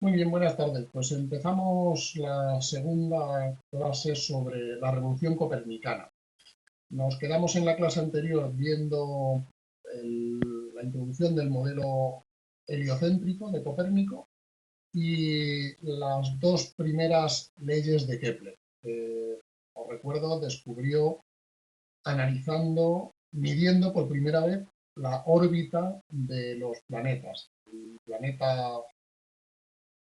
Muy bien, buenas tardes. Pues empezamos la segunda clase sobre la revolución copernicana. Nos quedamos en la clase anterior viendo la introducción del modelo heliocéntrico de Copérnico y las dos primeras leyes de Kepler. Os recuerdo, descubrió analizando, midiendo por primera vez la órbita de los planetas. El planeta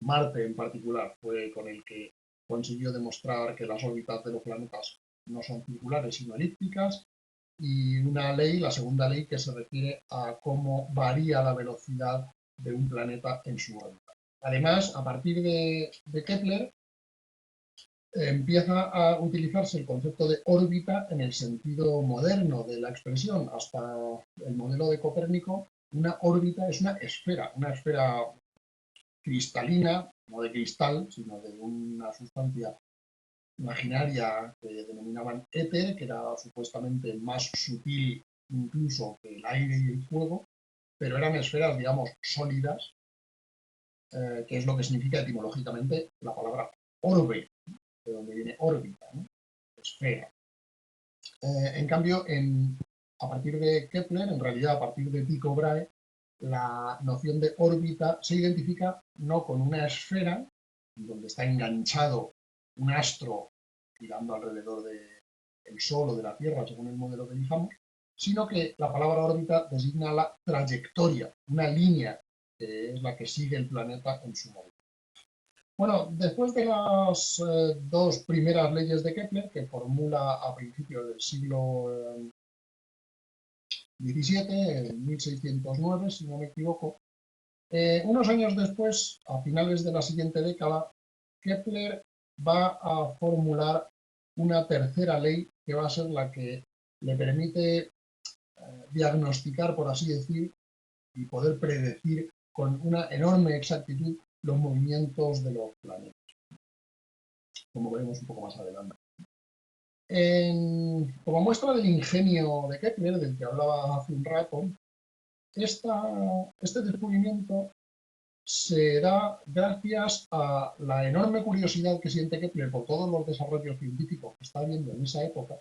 Marte en particular fue con el que consiguió demostrar que las órbitas de los planetas no son circulares sino elípticas, y una ley, la segunda ley, que se refiere a cómo varía la velocidad de un planeta en su órbita. Además, a partir de Kepler, empieza a utilizarse el concepto de órbita en el sentido moderno de la expresión. Hasta el modelo de Copérnico, una órbita es una esfera cristalina, no de cristal, sino de una sustancia imaginaria que denominaban éter, que era supuestamente más sutil incluso que el aire y el fuego, pero eran esferas, digamos, sólidas, que es lo que significa etimológicamente la palabra orbe, de donde viene órbita, ¿no? Esfera. En cambio, a partir de Kepler, en realidad a partir de Tycho Brahe, la noción de órbita se identifica no con una esfera donde está enganchado un astro girando alrededor del Sol o de la Tierra, según el modelo que elijamos, sino que la palabra órbita designa la trayectoria, una línea que es la que sigue el planeta en su movimiento. Bueno, después de las dos primeras leyes de Kepler, que formula a principios del siglo XVII, en 1609, si no me equivoco, unos años después, a finales de la siguiente década, Kepler va a formular una tercera ley que va a ser la que le permite diagnosticar, por así decir, y poder predecir con una enorme exactitud los movimientos de los planetas, como veremos un poco más adelante. Como muestra del ingenio de Kepler, del que hablaba hace un rato, este descubrimiento se da gracias a la enorme curiosidad que siente Kepler por todos los desarrollos científicos que está viendo en esa época,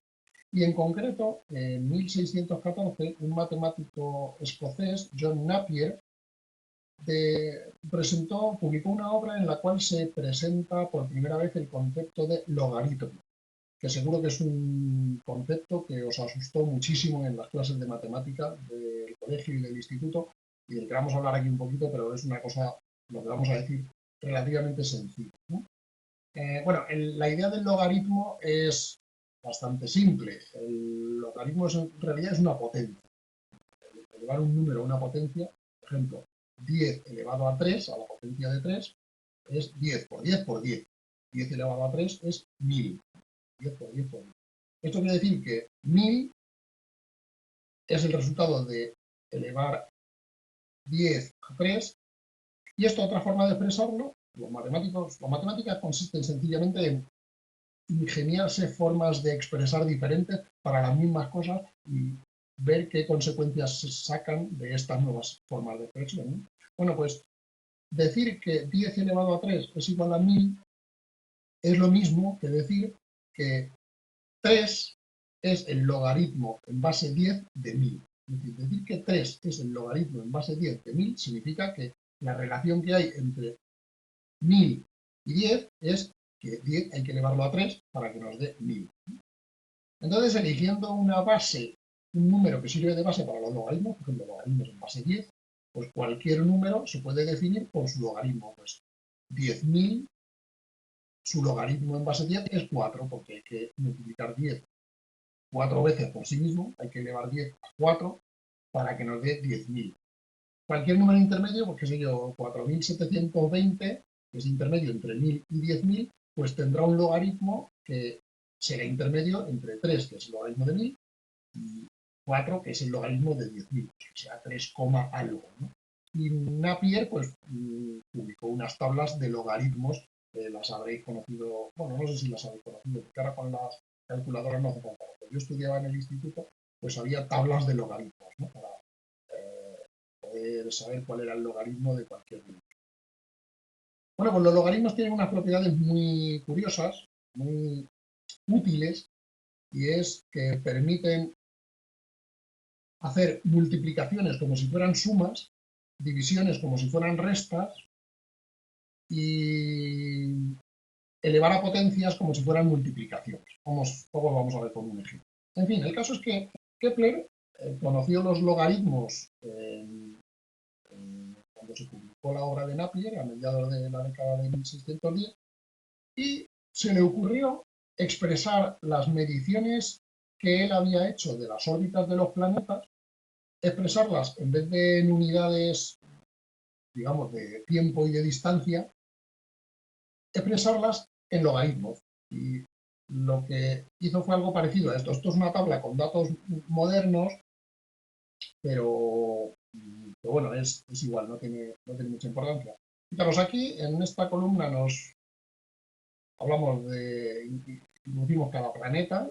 y en concreto, en 1614, un matemático escocés, John Napier, publicó una obra en la cual se presenta por primera vez el concepto de logaritmo, que seguro que es un concepto que os asustó muchísimo en las clases de matemática del colegio y del instituto, y del que vamos a hablar aquí un poquito, pero es una cosa, lo que vamos a decir, relativamente sencilla, ¿no? Bueno, la idea del logaritmo es bastante simple. El logaritmo en realidad es una potencia. Elevar un número a una potencia, por ejemplo, 10 elevado a 3, a la potencia de 3, es 10 por 10 por 10. 10 elevado a 3 es 1000. 10 por 10 por 10. Esto quiere decir que 1000 es el resultado de elevar 10 a 3, y esto, otra forma de expresarlo, las matemáticas consisten sencillamente en ingeniarse formas de expresar diferentes para las mismas cosas y ver qué consecuencias se sacan de estas nuevas formas de expresión, ¿no? Bueno, pues decir que 10 elevado a 3 es igual a 1000 es lo mismo que decir que 3 es el logaritmo en base 10 de 1000. Es decir que 3 es el logaritmo en base 10 de 1000 significa que la relación que hay entre 1000 y 10 es que 10 hay que elevarlo a 3 para que nos dé 1000. Entonces, eligiendo una base, un número que sirve de base para los logaritmos, por ejemplo, logaritmos en base 10, pues cualquier número se puede definir por su logaritmo. Pues 10.000, su logaritmo en base 10 es 4, porque hay que multiplicar 10 4 veces por sí mismo, hay que elevar 10 a 4 para que nos dé 10.000. Cualquier número intermedio, pues qué sé yo, 4.720, que es intermedio entre 1000 y 10.000, pues tendrá un logaritmo que será intermedio entre 3, que es el logaritmo de 1000, y 4, que es el logaritmo de 10.000, o sea, 3, algo, ¿no? Y Napier, pues, publicó unas tablas de logaritmos, que las habréis conocido, bueno, no sé si las habréis conocido, porque ahora con las calculadoras no hace falta. Cuando yo estudiaba en el instituto, pues había tablas de logaritmos, ¿no? Para poder saber cuál era el logaritmo de cualquier número. Bueno, pues los logaritmos tienen unas propiedades muy curiosas, muy útiles, y es que permiten hacer multiplicaciones como si fueran sumas, divisiones como si fueran restas, y elevar a potencias como si fueran multiplicaciones. Luego vamos a ver con un ejemplo. En fin, el caso es que Kepler conoció los logaritmos cuando se publicó la obra de Napier a mediados de la década de 1610 y se le ocurrió expresar las mediciones que él había hecho de las órbitas de los planetas, expresarlas en vez de en unidades, digamos, de tiempo y de distancia, expresarlas en logaritmos. Y lo que hizo fue algo parecido a esto. Esto es una tabla con datos modernos, pero bueno, es igual, no tiene mucha importancia. Fijaros, aquí en esta columna nos hablamos introducimos cada planeta.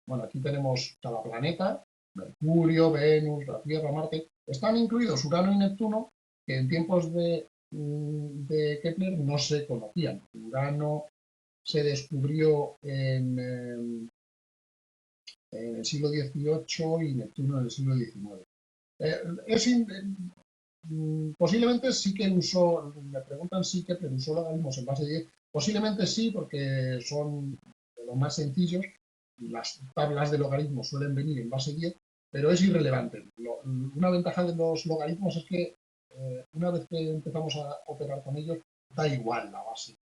Bueno, aquí tenemos cada planeta, Mercurio, Venus, la Tierra, Marte. Están incluidos Urano y Neptuno, que en tiempos de Kepler no se conocían. Urano se descubrió en el siglo XVIII y Neptuno en el siglo XIX. Posiblemente sí que usó, me preguntan si Kepler usó logaritmos en base 10, posiblemente sí, porque son de los más sencillos, las tablas de logaritmos suelen venir en base 10, pero es irrelevante. Una ventaja de los logaritmos es que una vez que empezamos a operar con ellos, da igual la base.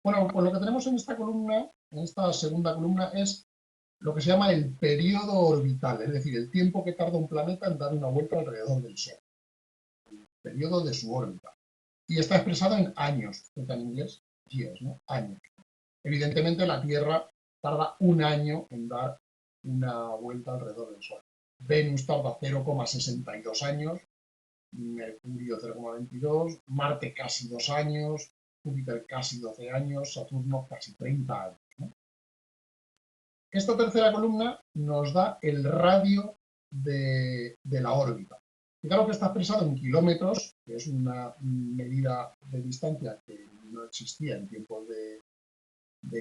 Bueno, pues lo que tenemos en esta columna, en esta segunda columna, es lo que se llama el periodo orbital, es decir, el tiempo que tarda un planeta en dar una vuelta alrededor del Sol, el periodo de su órbita. Y está expresado en años, en inglés, years, ¿no? Años. Evidentemente la Tierra tarda un año en dar una vuelta alrededor del Sol. Venus tarda 0,62 años, Mercurio 0,22, Marte casi 2 años, Júpiter casi 12 años, Saturno casi 30 años. ¿No? Esta tercera columna nos da el radio de la órbita. Fijaros que está expresado en kilómetros, que es una medida de distancia que no existía en tiempos de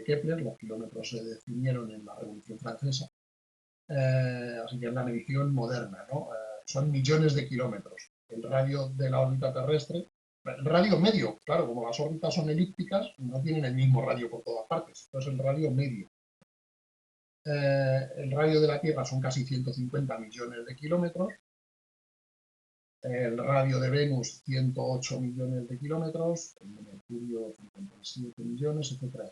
Kepler. Los kilómetros se definieron en la Revolución Francesa, así que es la medición moderna, ¿no? Son millones de kilómetros. El radio de la órbita terrestre, el radio medio, claro, como las órbitas son elípticas, no tienen el mismo radio por todas partes, entonces el radio medio. El radio de la Tierra son casi 150 millones de kilómetros, el radio de Venus 108 millones de kilómetros, el de Mercurio 57 millones, etc.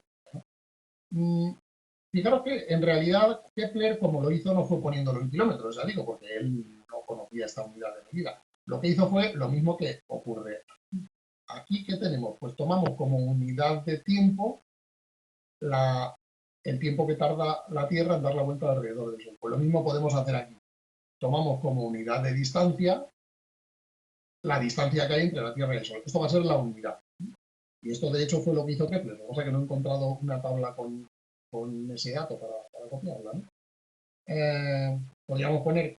Fijaros que en realidad Kepler, como lo hizo, no fue poniéndolo en kilómetros, ya digo, porque él no conocía esta unidad de medida. Lo que hizo fue lo mismo que ocurre aquí. ¿Qué tenemos? Pues tomamos como unidad de tiempo el tiempo que tarda la Tierra en dar la vuelta alrededor del Sol. Pues lo mismo podemos hacer aquí. Tomamos como unidad de distancia la distancia que hay entre la Tierra y el Sol. Esto va a ser la unidad. Y esto, de hecho, fue lo que hizo Kepler. Lo que pasa es que no he encontrado una tabla con ese dato para copiarla, ¿no? Podríamos poner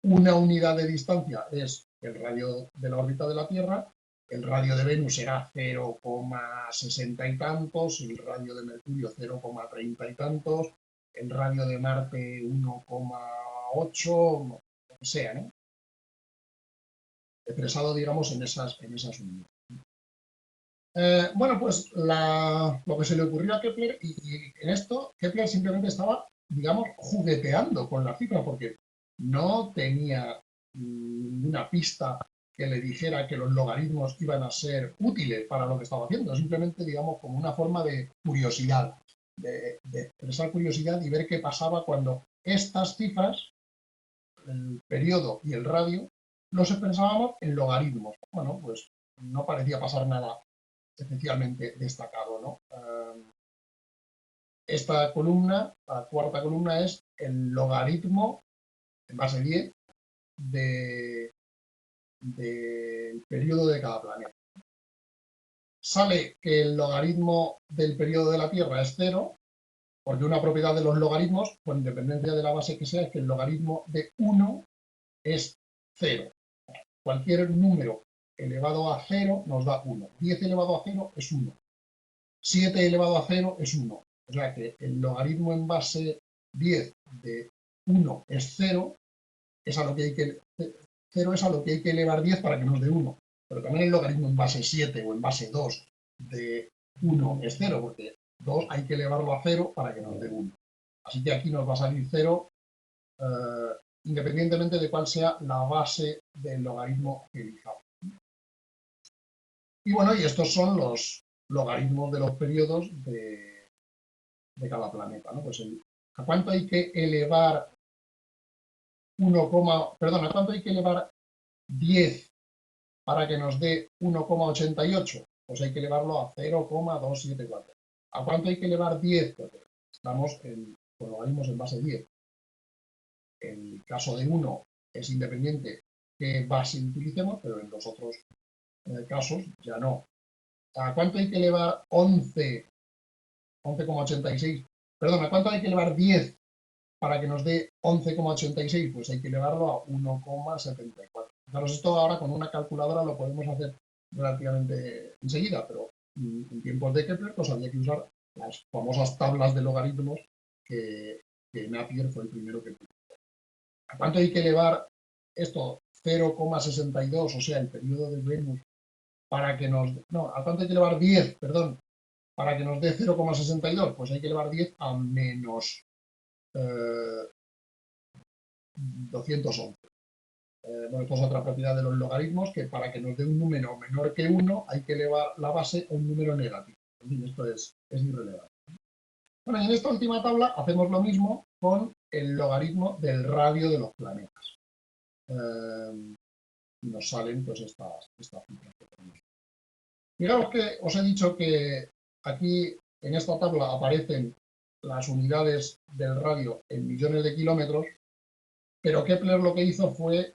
una unidad de distancia, es el radio de la órbita de la Tierra, el radio de Venus será 0,60 y tantos, el radio de Mercurio 0,30 y tantos, el radio de Marte 1,8, lo que sea, ¿no? Expresado, digamos, en esas unidades. Bueno, pues lo que se le ocurrió a Kepler, y en esto Kepler simplemente estaba, digamos, jugueteando con la cifra, porque no tenía ninguna pista que le dijera que los logaritmos iban a ser útiles para lo que estaba haciendo, simplemente, digamos, como una forma de curiosidad, de expresar curiosidad y ver qué pasaba cuando estas cifras, el periodo y el radio, los expresábamos en logaritmos. Bueno, pues no parecía pasar nada especialmente destacado, ¿no? Esta columna, la cuarta columna, es el logaritmo en base 10 del periodo de cada planeta. Sale que el logaritmo del periodo de la Tierra es 0, Porque una propiedad de los logaritmos, con independencia de la base que sea, es que el logaritmo de 1 es 0. Cualquier número elevado a 0 nos da 1. 10 elevado a 0 es 1. 7 elevado a 0 es 1. O sea que el logaritmo en base 10 de 1 es 0, es a lo que hay que, 0 es a lo que hay que elevar 10 para que nos dé 1. Pero también el logaritmo en base 7 o en base 2 de 1 es 0, porque 2 hay que elevarlo a 0 para que nos dé 1. Así que aquí nos va a salir 0 independientemente de cuál sea la base del logaritmo que elijamos. Y bueno, y estos son los logaritmos de los periodos de cada planeta, ¿no? Pues ¿a cuánto hay que elevar 1, ¿a cuánto hay que elevar 10 para que nos dé 1,88? Pues hay que elevarlo a 0,274. ¿A cuánto hay que elevar 10? Pues estamos con logaritmos en base 10. El caso de 1 es independiente qué base utilicemos, pero en los otros casos ya no. ¿A cuánto hay que elevar 11,86? Perdón, ¿a cuánto hay que elevar 10 para que nos dé 11,86? Pues hay que elevarlo a 1,74. Fijaros, esto ahora con una calculadora lo podemos hacer relativamente enseguida, pero en tiempos de Kepler pues había que usar las famosas tablas de logaritmos que Napier fue el primero que puso. ¿A cuánto hay que elevar esto? 0,62, o sea, el periodo de Venus, para que nos... No, ¿a cuánto hay que elevar 10? Perdón, para que nos dé 0,62. Pues hay que elevar 10 a menos 211. Bueno, esto es otra propiedad de los logaritmos, que para que nos dé un número menor que 1 hay que elevar la base a un número negativo. En fin, esto es irrelevante. Bueno, y en esta última tabla hacemos lo mismo con el logaritmo del radio de los planetas. Y nos salen pues estas cifras que tenemos. Fijaos que os he dicho que aquí en esta tabla aparecen las unidades del radio en millones de kilómetros, pero Kepler lo que hizo fue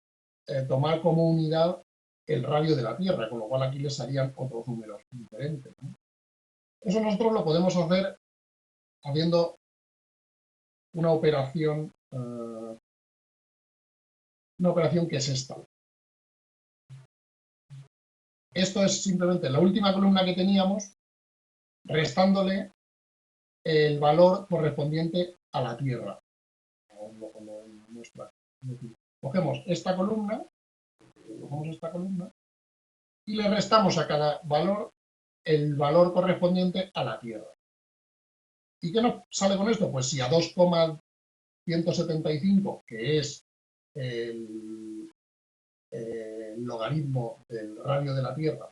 tomar como unidad el radio de la Tierra, con lo cual aquí les salían otros números diferentes, ¿no? Eso nosotros lo podemos hacer haciendo una operación que es esta. Esto es simplemente la última columna que teníamos, restándole el valor correspondiente a la Tierra. Cogemos esta columna y le restamos a cada valor el valor correspondiente a la Tierra. ¿Y qué nos sale con esto? Pues si a 2,175, que es el logaritmo del radio de la Tierra,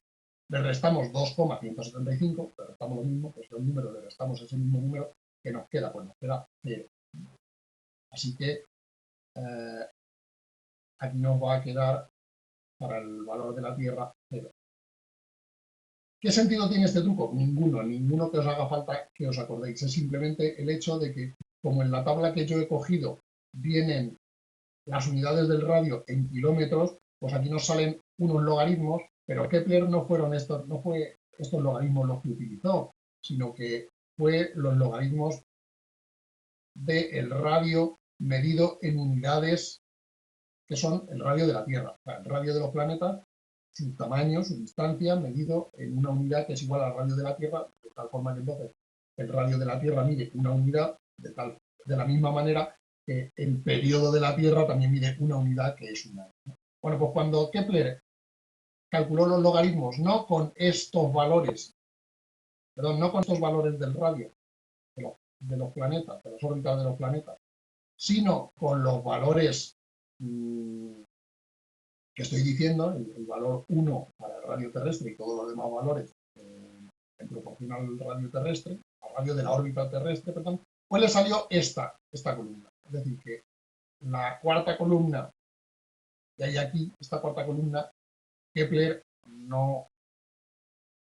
le restamos 2,175, le restamos lo mismo, pues el número le restamos ese mismo número, que nos queda, pues nos queda 0. Así que aquí nos va a quedar para el valor de la Tierra 0. ¿Qué sentido tiene este truco? Ninguno que os haga falta que os acordéis. Es simplemente el hecho de que, como en la tabla que yo he cogido vienen las unidades del radio en kilómetros, pues aquí nos salen unos logaritmos, pero Kepler no fue estos logaritmos los que utilizó, sino que fue los logaritmos del radio medido en unidades que son el radio de la Tierra. O sea, el radio de los planetas, su tamaño, su distancia, medido en una unidad que es igual al radio de la Tierra, de tal forma que entonces el radio de la Tierra mide una unidad, de la misma manera que el periodo de la Tierra también mide una unidad que es un año. Bueno, pues cuando Kepler calculó los logaritmos, no con estos valores, no con estos valores del radio de los planetas, de las órbitas de los planetas, sino con los valores que estoy diciendo, el valor 1 para el radio terrestre y todos los demás valores en proporción al radio terrestre, al radio de la órbita terrestre, perdón, pues le salió esta columna. Es decir, que la cuarta columna que hay aquí, esta cuarta columna, Kepler no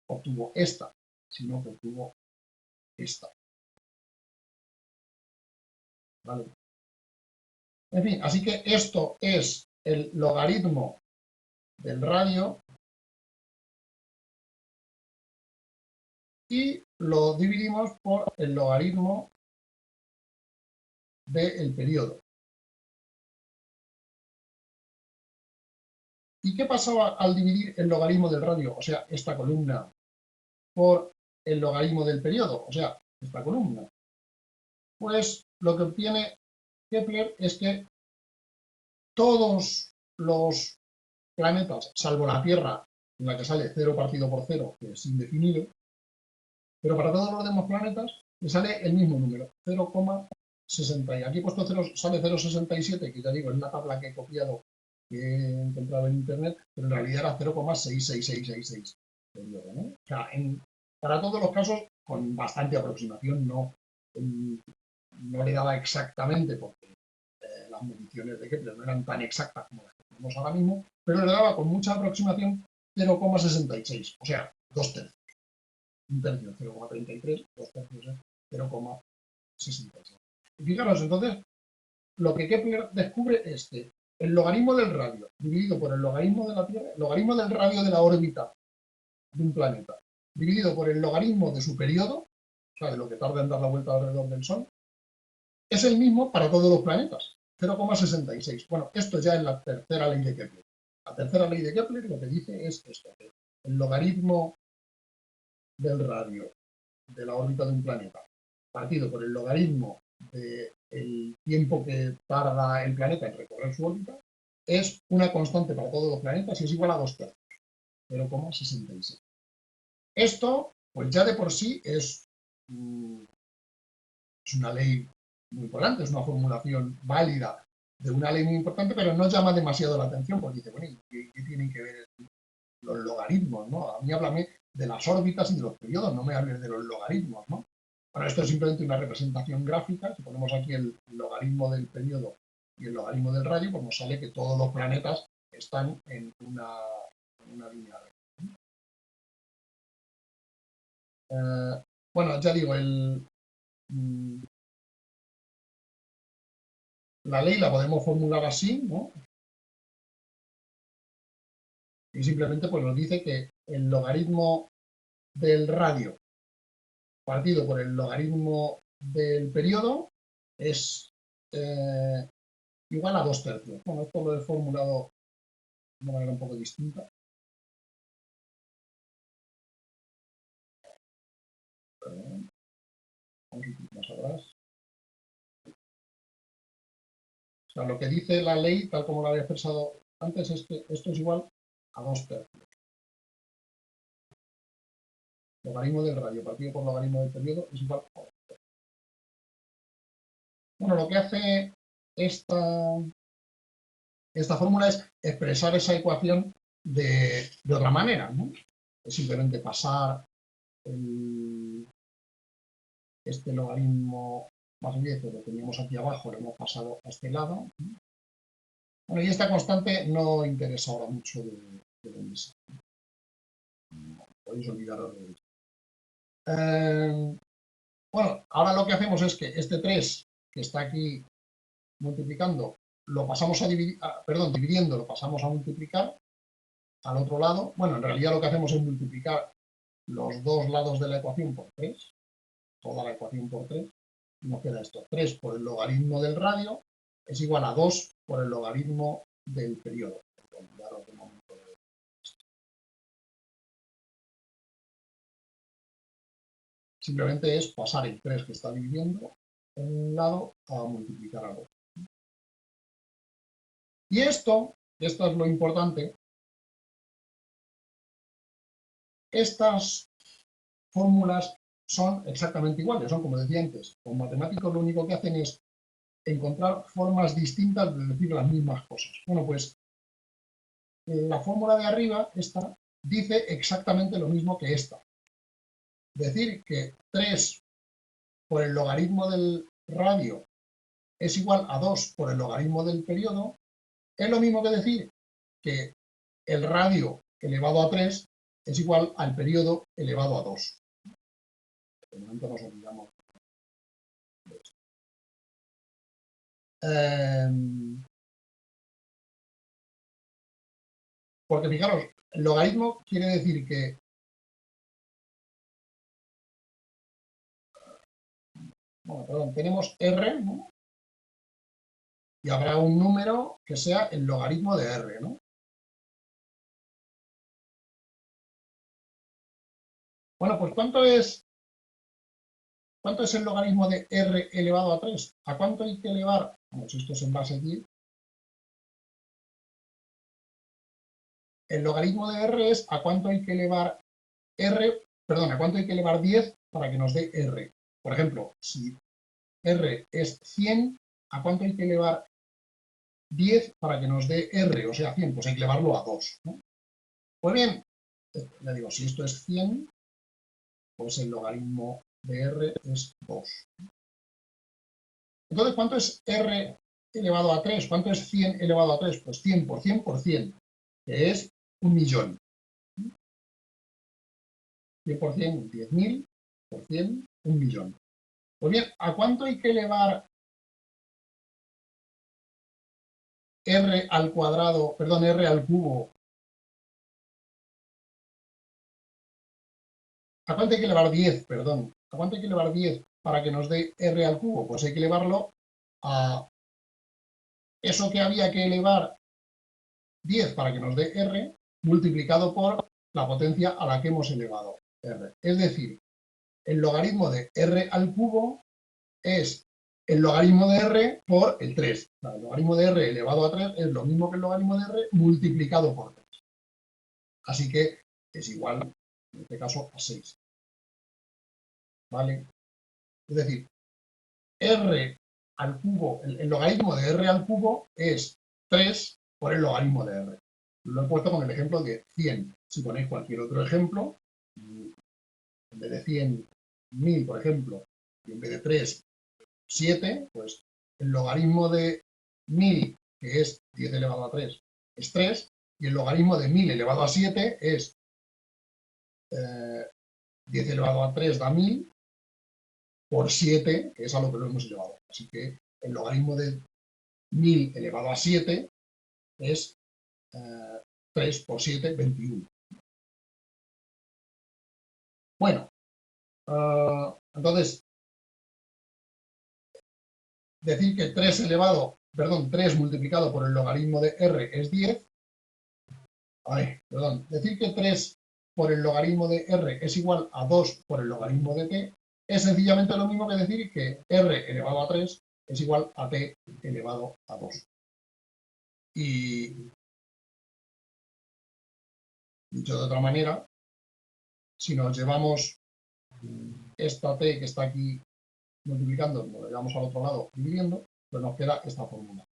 obtuvo esta, sino que obtuvo esta. ¿Vale? En fin, así que esto es el logaritmo del radio y lo dividimos por el logaritmo del periodo. ¿Y qué pasaba al dividir el logaritmo del radio, o sea, esta columna, por el logaritmo del periodo, o sea, esta columna? Pues lo que obtiene Kepler es que todos los planetas, salvo la Tierra, en la que sale 0 partido por 0, que es indefinido, pero para todos los demás planetas le sale el mismo número, 0,60. Aquí he puesto 0, sale 0,67, que ya digo, es la tabla que he copiado, que he encontrado en internet, pero en realidad era 0,66666. ¿No? O sea, para todos los casos, con bastante aproximación, no le daba exactamente, porque las mediciones de Kepler no eran tan exactas como las que tenemos ahora mismo, pero le daba con mucha aproximación 0,66, o sea, 2/3. Un tercio, 0,33, 2/3 es 0,66. Y fijaros, entonces, lo que Kepler descubre es que el logaritmo del radio dividido por el logaritmo de la Tierra, el logaritmo del radio de la órbita de un planeta, dividido por el logaritmo de su periodo, o sea, de lo que tarda en dar la vuelta alrededor del Sol, es el mismo para todos los planetas, 0,66. Bueno, esto ya es la tercera ley de Kepler. La tercera ley de Kepler lo que dice es esto, que el logaritmo del radio de la órbita de un planeta partido por el logaritmo del tiempo que tarda el planeta en recorrer su órbita es una constante para todos los planetas y es igual a 2/3, 0,66. Esto, pues ya de por sí es una ley muy importante, es una formulación válida de una ley muy importante, pero no llama demasiado la atención porque dice, bueno, ¿qué tienen que ver los logaritmos, ¿no? A mí háblame de las órbitas y de los periodos, no me hables de los logaritmos, ¿no? Bueno, esto es simplemente una representación gráfica. Si ponemos aquí el logaritmo del periodo y el logaritmo del radio, pues nos sale que todos los planetas están en una línea recta. Bueno, ya digo, la ley la podemos formular así, ¿no? Y simplemente pues nos dice que el logaritmo del radio partido por el logaritmo del periodo es igual a 2/3. Bueno, esto lo he formulado de una manera un poco distinta. Perdón. Vamos un poquito más atrás. O sea, lo que dice la ley, tal como lo había expresado antes, es que esto es igual a 2/3. Logaritmo del radio partido por logaritmo del periodo es igual a 2/3. Bueno, lo que hace esta fórmula es expresar esa ecuación de otra manera, ¿no? Es simplemente pasar este logaritmo más viejo lo teníamos aquí abajo, lo hemos pasado a este lado. Bueno, y esta constante no interesa ahora mucho de dónde sale. Podéis olvidaros de esto. Bueno, ahora lo que hacemos es que este 3 que está aquí multiplicando, lo pasamos a dividir, dividiendo lo pasamos a multiplicar al otro lado. Bueno, en realidad lo que hacemos es multiplicar los dos lados de la ecuación por 3, toda la ecuación por 3, y nos queda esto, 3 por el logaritmo del radio es igual a 2 por el logaritmo del periodo. Simplemente es pasar el 3 que está dividiendo en un lado a multiplicar al otro. Y esto es lo importante, estas fórmulas son exactamente iguales, son como decía antes, los matemáticos lo único que hacen es encontrar formas distintas de decir las mismas cosas. Bueno, pues la fórmula de arriba, esta, dice exactamente lo mismo que esta. Decir que 3 por el logaritmo del radio es igual a 2 por el logaritmo del periodo es lo mismo que decir que el radio elevado a 3 es igual al periodo elevado a 2. De momento nos olvidamos de esto. Porque fijaros, el logaritmo quiere decir que bueno, perdón, tenemos R, ¿no? y habrá un número que sea el logaritmo de R, ¿no? Bueno, pues ¿cuánto es el logaritmo de R elevado a 3? ¿A cuánto hay que elevar? Bueno, si esto es en base 10. El logaritmo de R es a cuánto hay que elevar a cuánto hay que elevar 10 para que nos dé R. Por ejemplo, si R es 100, ¿a cuánto hay que elevar 10 para que nos dé R? O sea, 100, pues hay que elevarlo a 2, ¿no? Pues bien, le digo, si esto es 100, pues el logaritmo de R es 2. Entonces, ¿cuánto es R elevado a 3? ¿Cuánto es 100 elevado a 3? Pues 100 por 100 por 100, que es 1.000.000. 100 por 100, 10.000, por 100, 1.000.000. Pues bien, ¿a cuánto hay que elevar R al cuadrado, perdón, R al cubo? ¿A cuánto hay que elevar 10? Perdón. ¿A cuánto hay que elevar 10 para que nos dé R al cubo? Pues hay que elevarlo a eso que había que elevar 10 para que nos dé R, multiplicado por la potencia a la que hemos elevado R. Es decir, el logaritmo de R al cubo es el logaritmo de R por el 3. El logaritmo de R elevado a 3 es lo mismo que el logaritmo de R multiplicado por 3. Así que es igual, en este caso, a 6. ¿Vale? Es decir, R al cubo, el logaritmo de R al cubo es 3 por el logaritmo de R. Lo he puesto con el ejemplo de 100. Si ponéis cualquier otro ejemplo, en vez de 100, 1000, por ejemplo, y en vez de 3, 7, pues el logaritmo de 1000, que es 10 elevado a 3, es 3, y el logaritmo de 1000 elevado a 7 es 10 elevado a 3 da 1000, por 7, que es a lo que lo hemos elevado. Así que el logaritmo de 1000 elevado a 7 es 3 por 7, 21. Bueno, entonces, decir que 3 multiplicado por el logaritmo de R es 10. Decir que 3 por el logaritmo de R es igual a 2 por el logaritmo de t es sencillamente lo mismo que decir que R elevado a 3 es igual a t elevado a 2. Y dicho de otra manera, si nos llevamos esta t que está aquí multiplicando, nos lo llevamos al otro lado dividiendo, pues nos queda esta fórmula.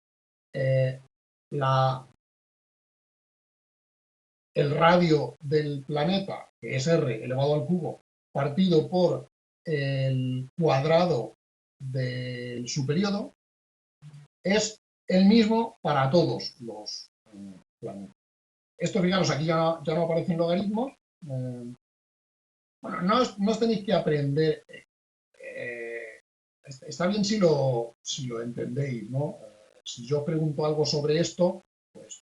El radio del planeta, que es R elevado al cubo, partido por el cuadrado de su periodo, es el mismo para todos los planetas. Esto, fijaros, aquí ya no aparecen logaritmos. Bueno, no os tenéis que aprender. Está bien si lo entendéis, ¿no? Si yo pregunto algo sobre esto, pues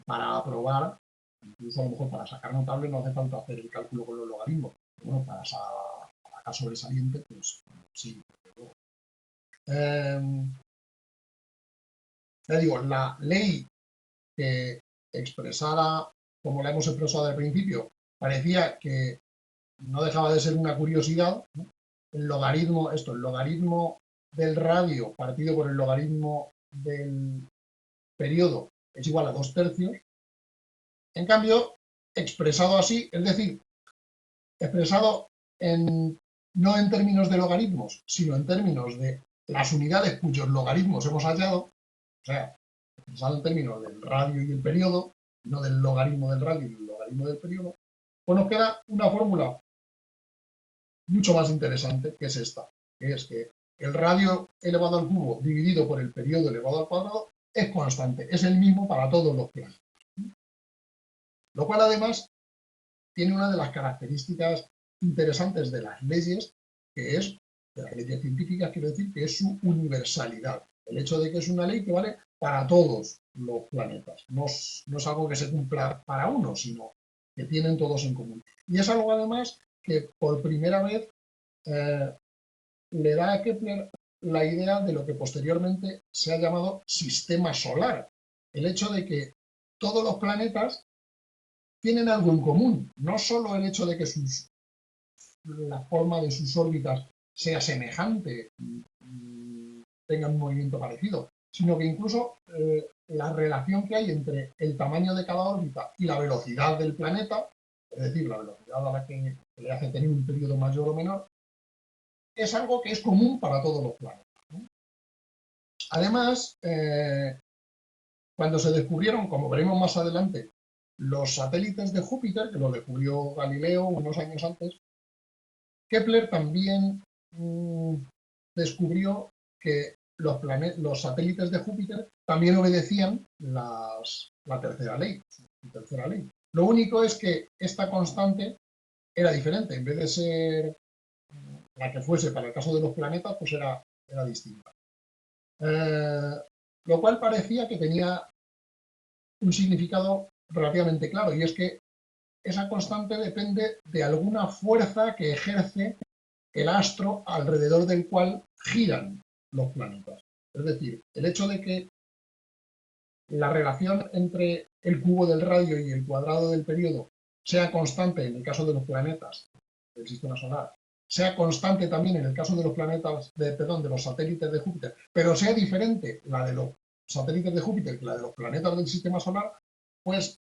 para probar, incluso a lo mejor para sacar notable no hace falta hacer el cálculo con los logaritmos. Bueno, para sacar sobresaliente, pues sí. Ya digo, la ley que expresada como la hemos expresado al principio, parecía que no dejaba de ser una curiosidad, ¿no? El logaritmo del radio partido por el logaritmo del periodo es igual a 2/3. En cambio, expresado así, es decir, expresado no en términos de logaritmos, sino en términos de las unidades cuyos logaritmos hemos hallado, o sea, expresado en términos del radio y el periodo, no del logaritmo del radio y el logaritmo del periodo, pues nos queda una fórmula mucho más interesante, que es esta, que es que el radio elevado al cubo dividido por el periodo elevado al cuadrado es constante, es el mismo para todos los planetas. Lo cual además tiene una de las características interesantes de las leyes, que es, de las leyes científicas, quiero decir, que es su universalidad. El hecho de que es una ley que vale para todos los planetas. No es algo que se cumpla para uno, sino que tienen todos en común. Y es algo además que por primera vez le da a Kepler la idea de lo que posteriormente se ha llamado sistema solar. El hecho de que todos los planetas tienen algo en común, no solo el hecho de que la forma de sus órbitas sea semejante, tengan un movimiento parecido, sino que incluso la relación que hay entre el tamaño de cada órbita y la velocidad del planeta, es decir, la velocidad a la que le hace tener un periodo mayor o menor, es algo que es común para todos los planetas, ¿no? Además, cuando se descubrieron, como veremos más adelante, los satélites de Júpiter, que los descubrió Galileo unos años antes, Kepler también descubrió que los satélites de Júpiter también obedecían la tercera ley. Lo único es que esta constante era diferente. En vez de ser la que fuese para el caso de los planetas, pues era distinta. Lo cual parecía que tenía un significado relativamente claro, y es que esa constante depende de alguna fuerza que ejerce el astro alrededor del cual giran los planetas. Es decir, el hecho de que la relación entre el cubo del radio y el cuadrado del periodo sea constante en el caso de los planetas del sistema solar, sea constante también en el caso de los planetas, de los satélites de Júpiter, pero sea diferente la de los satélites de Júpiter que la de los planetas del sistema solar, pues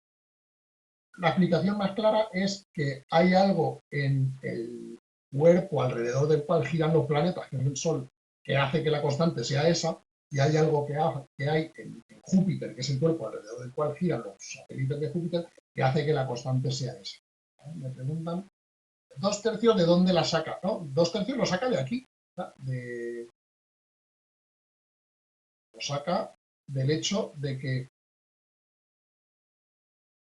la explicación más clara es que hay algo en el cuerpo alrededor del cual giran los planetas, que es el Sol, que hace que la constante sea esa, y hay algo que hay en Júpiter, que es el cuerpo alrededor del cual giran los satélites de Júpiter, que hace que la constante sea esa. Me preguntan, 2/3 de dónde la saca, ¿no? 2/3 lo saca de aquí, lo saca del hecho de que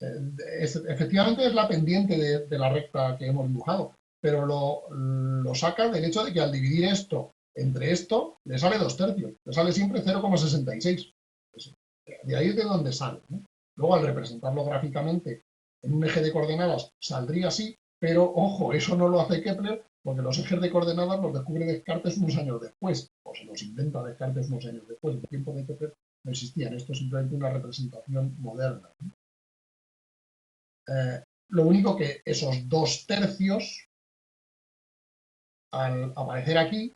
efectivamente es la pendiente de la recta que hemos dibujado, pero lo saca del hecho de que al dividir esto entre esto, le sale 2/3, le sale siempre 0,66. De ahí es de donde sale, ¿no? Luego, al representarlo gráficamente en un eje de coordenadas, saldría así, pero ojo, eso no lo hace Kepler, porque los ejes de coordenadas los descubre Descartes unos años después, o se los inventa Descartes unos años después. En el tiempo de Kepler no existían, esto es simplemente una representación moderna, ¿no? Lo único que esos 2/3, al aparecer aquí,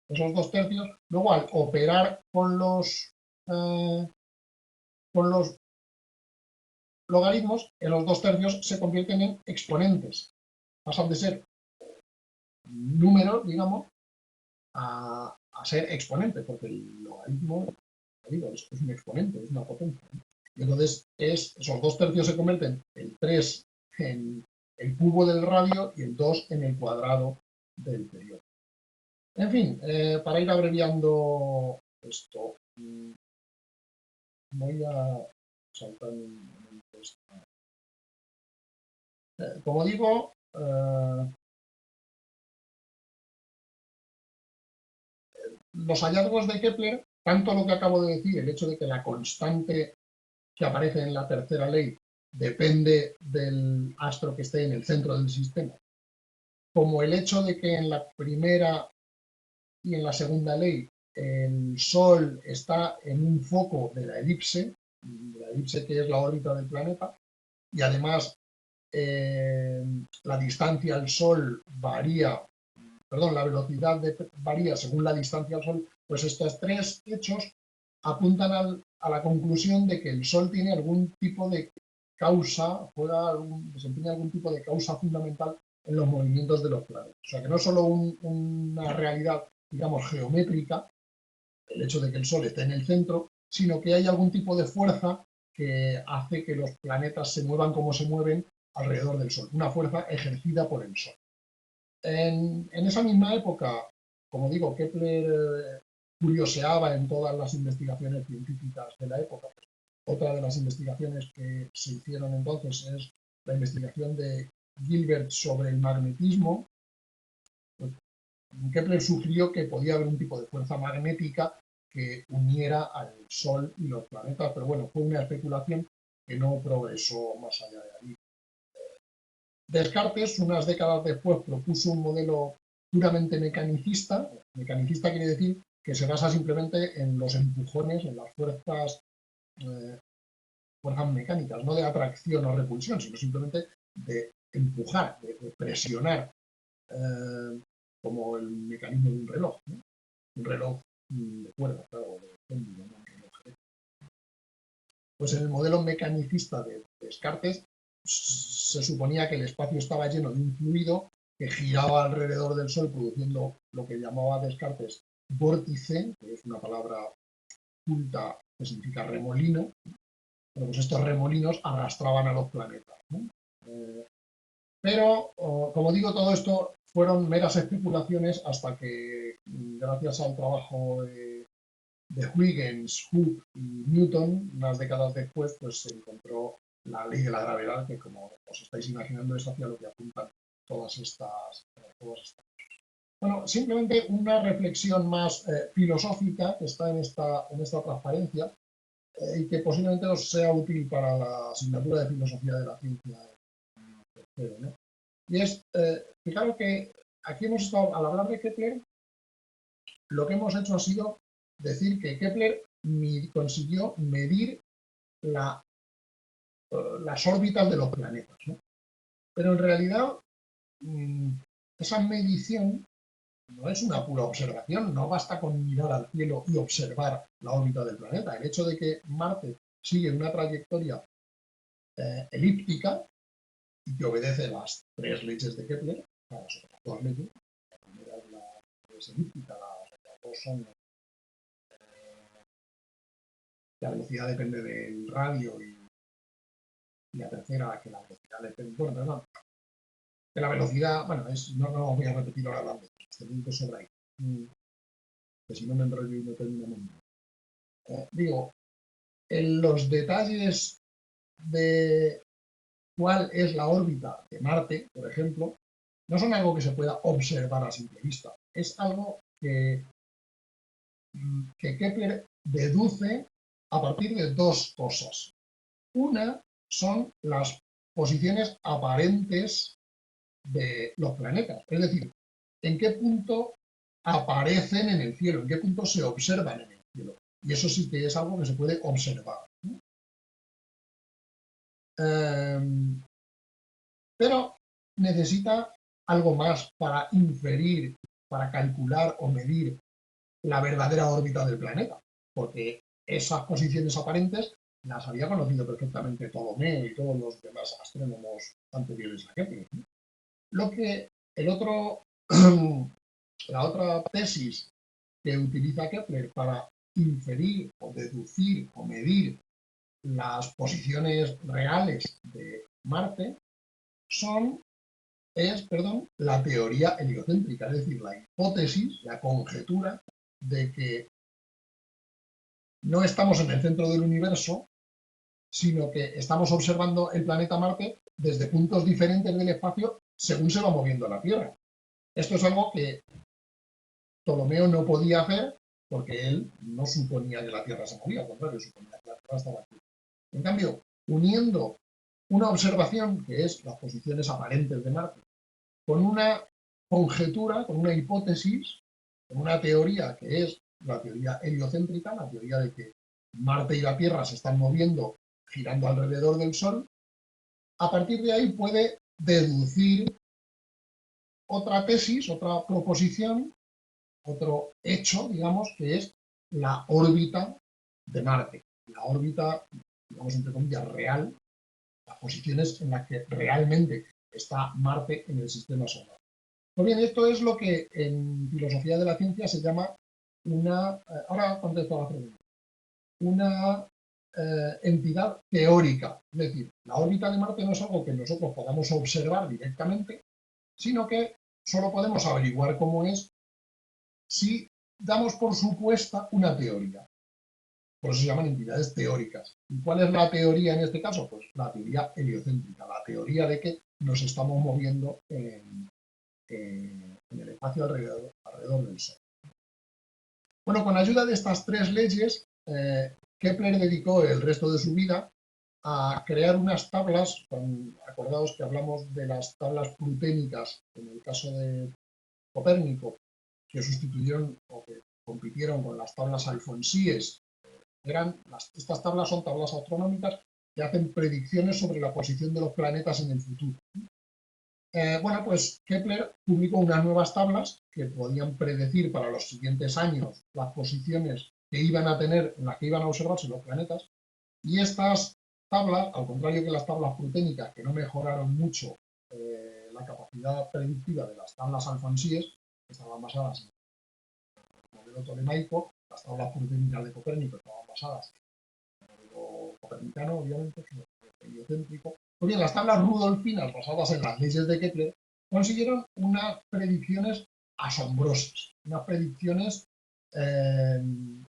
esos 2/3, luego al operar con los logaritmos, en los 2/3 se convierten en exponentes. Pasan de ser números, digamos, a ser exponentes, porque el logaritmo, digo, es un exponente, es una potencia, ¿no? Y entonces esos 2/3 se convierten el 3 en el cubo del radio y el 2 en el cuadrado del periodo. En fin, para ir abreviando esto, voy a saltar un momento esto. Como digo, los hallazgos de Kepler, tanto lo que acabo de decir, el hecho de que la constante que aparece en la tercera ley depende del astro que esté en el centro del sistema, como el hecho de que en la primera y en la segunda ley el Sol está en un foco de la elipse que es la órbita del planeta, y además la distancia al Sol varía, la velocidad varía según la distancia al Sol, pues estos tres hechos apuntan a la conclusión de que el Sol tiene algún tipo de causa, desempeña algún tipo de causa fundamental en los movimientos de los planetas. O sea, que no es solo una realidad, digamos, geométrica, el hecho de que el Sol esté en el centro, sino que hay algún tipo de fuerza que hace que los planetas se muevan como se mueven alrededor del Sol, una fuerza ejercida por el Sol. En esa misma época, como digo, Kepler curioseaba en todas las investigaciones científicas de la época. Otra de las investigaciones que se hicieron entonces es la investigación de Gilbert sobre el magnetismo. Kepler sugirió que podía haber un tipo de fuerza magnética que uniera al Sol y los planetas, pero bueno, fue una especulación que no progresó más allá de ahí. Descartes, unas décadas después, propuso un modelo puramente mecanicista. Mecanicista quiere decir que se basa simplemente en los empujones, en las fuerzas mecánicas, no de atracción o repulsión, sino simplemente de empujar, de presionar, como el mecanismo de un reloj, ¿no? Un reloj de cuerda, claro, de péndulo, ¿no? Un reloj eléctrico. Pues en el modelo mecanicista de Descartes se suponía que el espacio estaba lleno de un fluido que giraba alrededor del Sol, produciendo lo que llamaba Descartes vórtice, que es una palabra culta que significa remolino. Bueno, pues estos remolinos arrastraban a los planetas, ¿no? Pero, como digo, todo esto fueron meras especulaciones hasta que, gracias al trabajo de Huygens, Hooke y Newton, unas décadas después, pues se encontró la ley de la gravedad, que, como os estáis imaginando, es hacia lo que apuntan todas estas cosas. Bueno, simplemente una reflexión más filosófica que está en esta transparencia, y que posiblemente os sea útil para la asignatura de filosofía de la ciencia en tercero, ¿no? Y es, fijaros que aquí hemos estado, al hablar de Kepler, lo que hemos hecho ha sido decir que Kepler consiguió medir las órbitas de los planetas, ¿no? Pero en realidad, esa medición no es una pura observación, no basta con mirar al cielo y observar la órbita del planeta. El hecho de que Marte sigue una trayectoria elíptica y que obedece las tres leyes de Kepler, las otras dos leyes, la primera es la es elíptica, las dos son la velocidad depende del radio y la tercera que la velocidad depende, bueno, perdón, que la velocidad, bueno, no voy a repetir ahora hablando, este sobre ahí, que si no me enrollo y no terminamos. Digo, en los detalles de cuál es la órbita de Marte, por ejemplo, no son algo que se pueda observar a simple vista, es algo que Kepler deduce a partir de dos cosas. Una son las posiciones aparentes de los planetas, es decir, en qué punto aparecen en el cielo, en qué punto se observan en el cielo. Y eso sí que es algo que se puede observar, ¿no? Pero necesita algo más para inferir, para calcular o medir la verdadera órbita del planeta, porque esas posiciones aparentes las había conocido perfectamente Ptolomeo y todos los demás astrónomos anteriores a Kepler. Lo que la otra tesis que utiliza Kepler para inferir o deducir o medir las posiciones reales de Marte es la teoría heliocéntrica, es decir, la hipótesis, la conjetura de que no estamos en el centro del universo, sino que estamos observando el planeta Marte desde puntos diferentes del espacio según se va moviendo la Tierra. Esto es algo que Ptolomeo no podía hacer porque él no suponía que la Tierra se movía, al contrario, suponía que la Tierra estaba aquí. En cambio, uniendo una observación, que es las posiciones aparentes de Marte, con una conjetura, con una hipótesis, con una teoría que es la teoría heliocéntrica, la teoría de que Marte y la Tierra se están moviendo girando alrededor del Sol, a partir de ahí puede deducir otra tesis, otra proposición, otro hecho, digamos, que es la órbita de Marte. La órbita, digamos, entre comillas, real, las posiciones en las que realmente está Marte en el sistema solar. Pues bien, esto es lo que en filosofía de la ciencia se llama ahora contesto a la pregunta, una entidad teórica. Es decir, la órbita de Marte no es algo que nosotros podamos observar directamente, sino que solo podemos averiguar cómo es si damos por supuesta una teoría. Por eso se llaman entidades teóricas. ¿Y cuál es la teoría en este caso? Pues la teoría heliocéntrica, la teoría de que nos estamos moviendo en el espacio alrededor del Sol. Bueno, con ayuda de estas tres leyes, Kepler dedicó el resto de su vida a crear unas tablas, acordaos que hablamos de las tablas pluténicas en el caso de Copérnico, que sustituyeron o que compitieron con las tablas alfonsíes. Estas tablas son tablas astronómicas que hacen predicciones sobre la posición de los planetas en el futuro. Bueno, pues Kepler publicó unas nuevas tablas que podían predecir para los siguientes años las posiciones que iban a tener, en las que iban a observarse los planetas, y estas tablas, al contrario que las tablas pluténicas, que no mejoraron mucho la capacidad predictiva de las tablas alfonsíes, que estaban basadas en el modelo tolemaico, las tablas pluténicas de Copérnico estaban basadas en el modelo copernicano, obviamente, heliocéntrico. Pues bien, las tablas rudolfinas, basadas en las leyes de Kepler, consiguieron unas predicciones asombrosas, unas predicciones en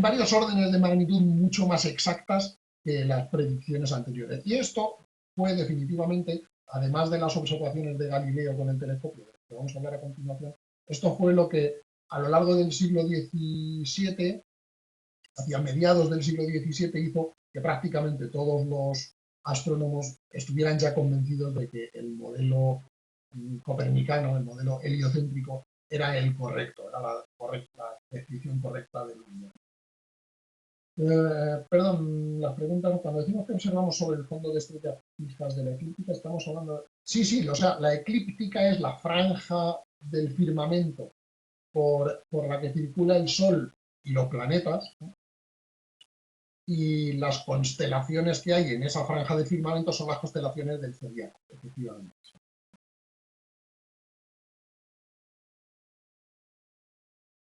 varios órdenes de magnitud mucho más exactas que las predicciones anteriores. Y esto fue definitivamente, además de las observaciones de Galileo con el telescopio, de lo que vamos a hablar a continuación, esto fue lo que a lo largo del siglo XVII, hacia mediados del siglo XVII, hizo que prácticamente todos los astrónomos estuvieran ya convencidos de que el modelo copernicano, el modelo heliocéntrico, era el correcto, era la descripción correcta del universo. Perdón, las preguntas, cuando decimos que observamos sobre el fondo de estrellas fijas de la eclíptica, estamos hablando... Sí, o sea, la eclíptica es la franja del firmamento por la que circula el Sol y los planetas, ¿no? Y las constelaciones que hay en esa franja de firmamento son las constelaciones del zodiaco, efectivamente.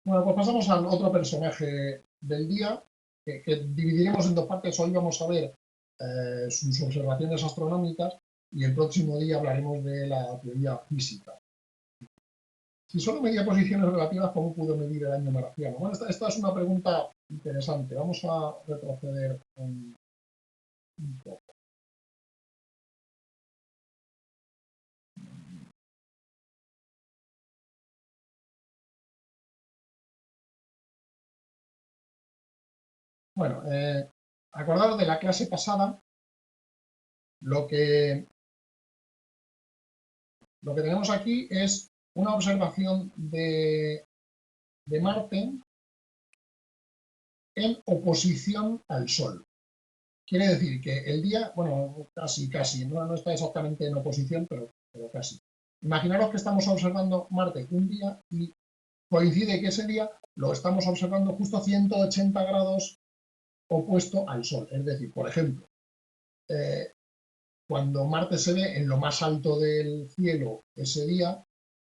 Bueno, pues pasamos al otro personaje del día, que dividiremos en dos partes. Hoy vamos a ver sus observaciones astronómicas y el próximo día hablaremos de la teoría física. Si solo medía posiciones relativas, ¿cómo pudo medir el año marciano? Bueno, esta es una pregunta interesante. Vamos a retroceder un poco. Bueno, acordaros de la clase pasada, lo que tenemos aquí es una observación de Marte en oposición al Sol. Quiere decir que el día, bueno, casi, no está exactamente en oposición, pero casi. Imaginaros que estamos observando Marte un día y coincide que ese día lo estamos observando justo a 180 grados opuesto al Sol. Es decir, por ejemplo, cuando Marte se ve en lo más alto del cielo ese día,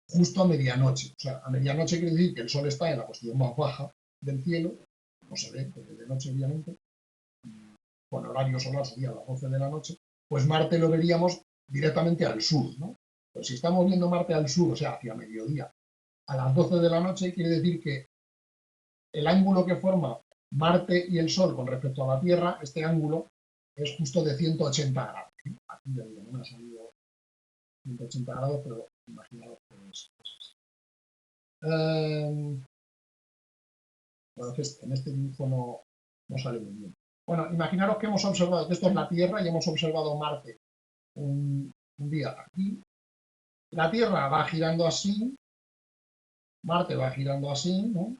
justo a medianoche. O sea, a medianoche quiere decir que el Sol está en la posición más baja del cielo, no se ve, porque de noche obviamente, con horario solar sería a las 12 de la noche, pues Marte lo veríamos directamente al sur, ¿no? Pues si estamos viendo Marte al sur, o sea, hacia mediodía, a las 12 de la noche, quiere decir que el ángulo que forma Marte y el Sol con respecto a la Tierra, este ángulo es justo de 180 grados. Aquí ya digo, no me ha salido 180 grados, pero imaginaos que es así. Bueno, en este dibujo no sale muy bien. Bueno, imaginaros que hemos observado que esto es la Tierra y hemos observado Marte un día aquí. La Tierra va girando así, Marte va girando así, ¿no?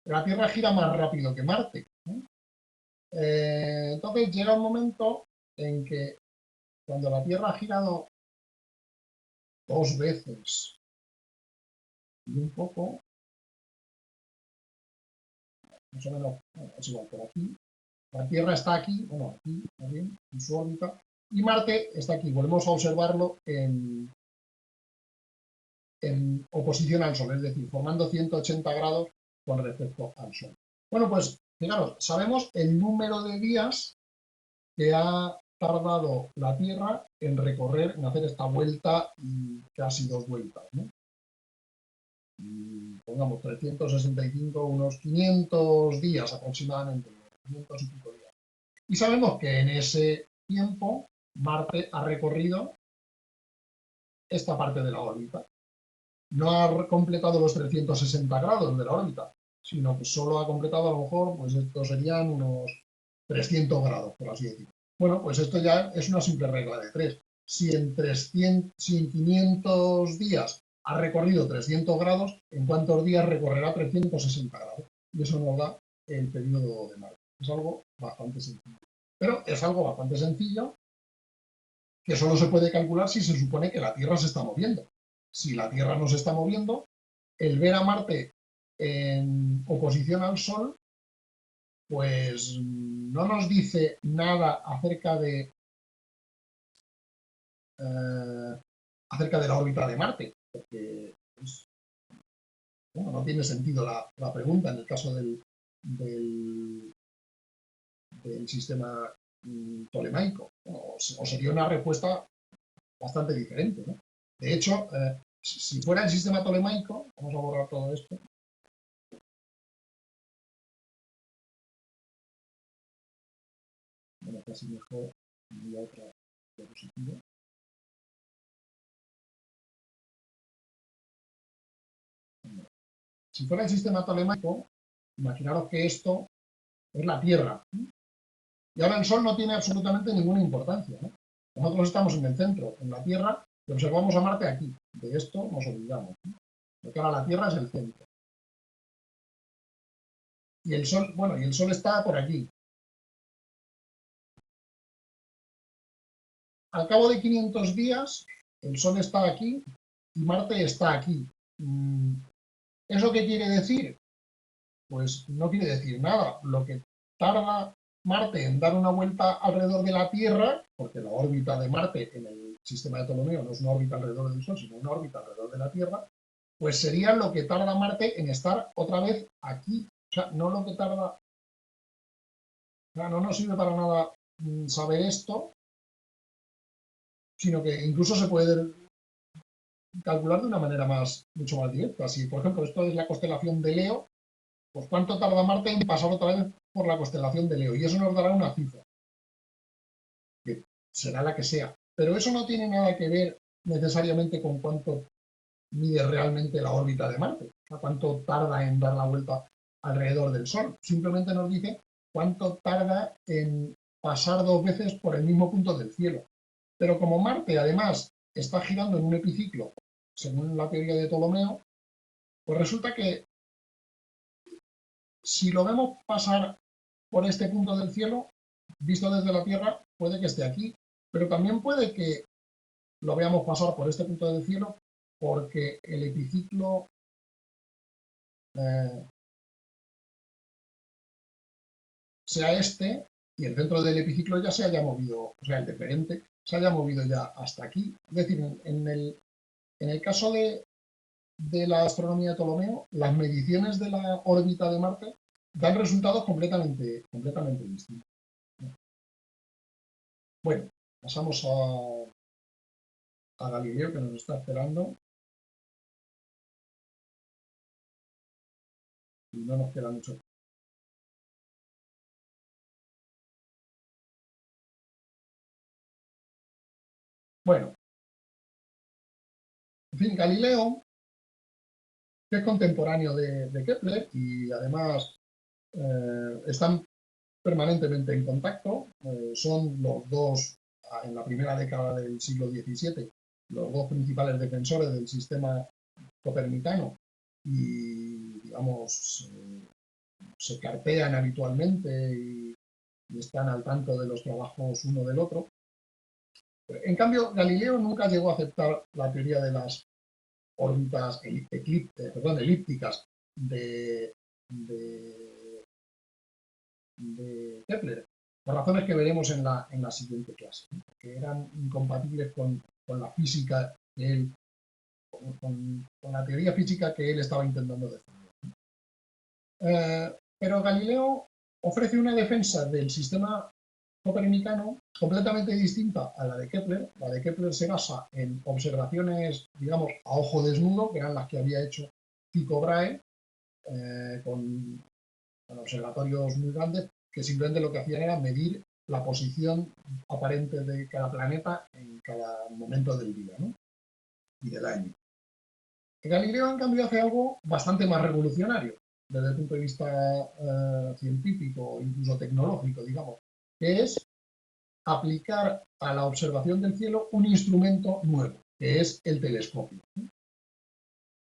La Tierra gira más rápido que Marte, ¿no? Entonces llega un momento en que cuando la Tierra ha girado 2 veces y un poco, más o menos, bueno, es igual, por aquí, la Tierra está aquí, bueno, aquí, también, en su órbita, y Marte está aquí. Volvemos a observarlo en oposición al Sol, es decir, formando 180 grados con respecto al Sol. Bueno, pues, fijaros, sabemos el número de días que ha tardado la Tierra en recorrer, en hacer esta vuelta y casi 2 vueltas, ¿no? Y pongamos 365, unos 500 días aproximadamente, 500 y pico días. Y sabemos que en ese tiempo Marte ha recorrido esta parte de la órbita. No ha completado los 360 grados de la órbita, sino que solo ha completado a lo mejor, pues estos serían unos 300 grados, por así decirlo. Bueno, pues esto ya es una simple regla de 3. si en 500 días ha recorrido 300 grados, ¿en cuántos días recorrerá 360 grados? Y eso nos da el periodo de Marte. Es algo bastante sencillo. Pero es algo bastante sencillo que solo se puede calcular si se supone que la Tierra se está moviendo. Si la Tierra no se está moviendo, el ver a Marte en oposición al Sol, pues no nos dice nada acerca de la órbita de Marte, porque pues, bueno, no tiene sentido la pregunta en el caso del sistema tolemaico, o sería una respuesta bastante diferente, ¿no? De hecho, si fuera el sistema tolemaico, vamos a borrar todo esto. Bueno, casi mejor voy a otra diapositiva. Si fuera el sistema tolemaico, imaginaros que esto es la Tierra. Y ahora el Sol no tiene absolutamente ninguna importancia, ¿no? Nosotros estamos en el centro, en la Tierra, y observamos a Marte aquí. De esto nos olvidamos, ¿no? Porque ahora la Tierra es el centro. Y el Sol, bueno, y el Sol está por aquí. Al cabo de 500 días, el Sol está aquí y Marte está aquí. ¿Eso qué quiere decir? Pues no quiere decir nada. Lo que tarda Marte en dar una vuelta alrededor de la Tierra, porque la órbita de Marte en el sistema de Ptolomeo no es una órbita alrededor del Sol, sino una órbita alrededor de la Tierra, pues sería lo que tarda Marte en estar otra vez aquí. O sea, no lo que tarda... O sea, no nos sirve para nada saber esto, sino que incluso se puede calcular de una manera mucho más directa. Si, por ejemplo, esto es la constelación de Leo, pues ¿cuánto tarda Marte en pasar otra vez por la constelación de Leo? Y eso nos dará una cifra, que será la que sea. Pero eso no tiene nada que ver necesariamente con cuánto mide realmente la órbita de Marte, o sea, cuánto tarda en dar la vuelta alrededor del Sol. Simplemente nos dice cuánto tarda en pasar 2 veces por el mismo punto del cielo. Pero como Marte, además, está girando en un epiciclo, según la teoría de Ptolomeo, pues resulta que si lo vemos pasar por este punto del cielo, visto desde la Tierra, puede que esté aquí, pero también puede que lo veamos pasar por este punto del cielo porque el epiciclo sea este y el centro del epiciclo ya se haya movido, o sea, el deferente se haya movido ya hasta aquí. Es decir, en el caso de la astronomía de Ptolomeo, las mediciones de la órbita de Marte dan resultados completamente distintos. Bueno, pasamos a Galileo, que nos está esperando. Y no nos queda mucho. Bueno, en fin, Galileo, que es contemporáneo de Kepler y además están permanentemente en contacto, son los dos, en la primera década del siglo XVII, los dos principales defensores del sistema copernicano y, digamos, se cartean habitualmente y están al tanto de los trabajos uno del otro. En cambio, Galileo nunca llegó a aceptar la teoría de las órbitas elípticas de Kepler, por razones que veremos en la siguiente clase, que eran incompatibles con la física que él, con la teoría física que él estaba intentando defender. Pero Galileo ofrece una defensa del sistema copernicano completamente distinta a la de Kepler. La de Kepler se basa en observaciones, digamos, a ojo desnudo, que eran las que había hecho Tycho Brahe, con observatorios muy grandes, que simplemente lo que hacían era medir la posición aparente de cada planeta en cada momento del día, ¿no? Y del año. Galileo, en cambio, hace algo bastante más revolucionario desde el punto de vista científico, incluso tecnológico, digamos, que es aplicar a la observación del cielo un instrumento nuevo, que es el telescopio.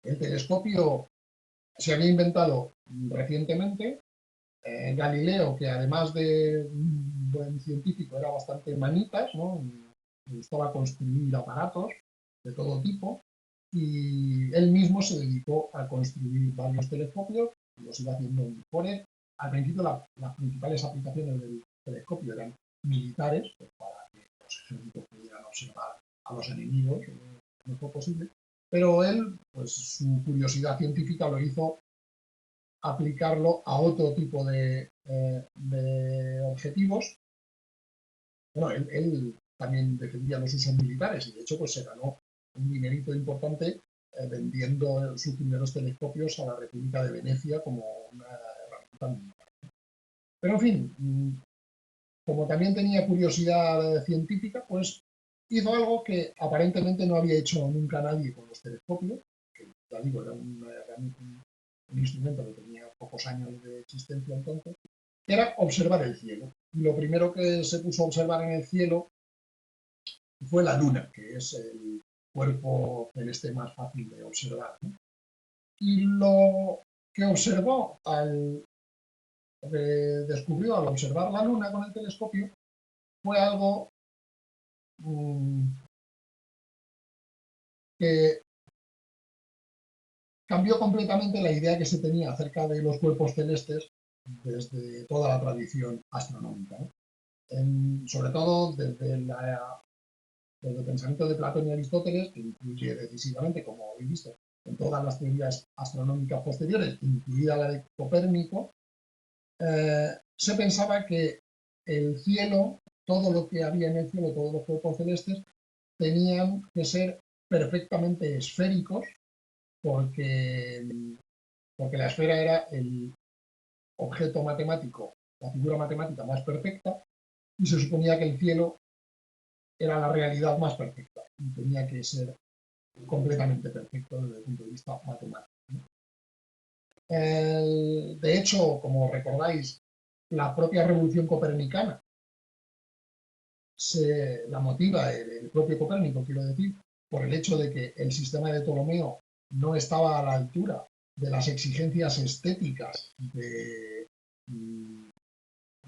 El telescopio se había inventado recientemente. Galileo, que además de un buen científico era bastante manitas, ¿no? Le gustaba construir aparatos de todo tipo, y él mismo se dedicó a construir varios telescopios, los iba haciendo mejores. Al principio las principales aplicaciones del telescopio eran militares, pues, para que los ejércitos pudieran observar a los enemigos lo mejor posible, pero él, pues su curiosidad científica lo hizo aplicarlo a otro tipo de objetivos. Bueno, él también defendía los usos militares y de hecho pues se ganó un dinerito importante vendiendo sus primeros telescopios a la República de Venecia como una herramienta militar. Pero en fin, como también tenía curiosidad científica, pues hizo algo que aparentemente no había hecho nunca nadie con los telescopios, que ya digo, era un instrumento que tenía pocos años de existencia entonces, era observar el cielo. Y lo primero que se puso a observar en el cielo fue la luna, que es el cuerpo celeste más fácil de observar, ¿no? Y lo que observó descubrió al observar la luna con el telescopio fue algo que cambió completamente la idea que se tenía acerca de los cuerpos celestes desde toda la tradición astronómica, ¿no? Sobre todo desde el pensamiento de Platón y Aristóteles, que influye decisivamente, como habéis visto, en todas las teorías astronómicas posteriores, incluida la de Copérnico. Se pensaba que el cielo, todo lo que había en el cielo, todos los cuerpos celestes, tenían que ser perfectamente esféricos, porque la esfera era el objeto matemático, la figura matemática más perfecta, y se suponía que el cielo era la realidad más perfecta y tenía que ser completamente perfecto desde el punto de vista matemático. De hecho, como recordáis, la propia revolución copernicana la motiva el propio Copérnico, quiero decir, por el hecho de que el sistema de Ptolomeo no estaba a la altura de las exigencias estéticas de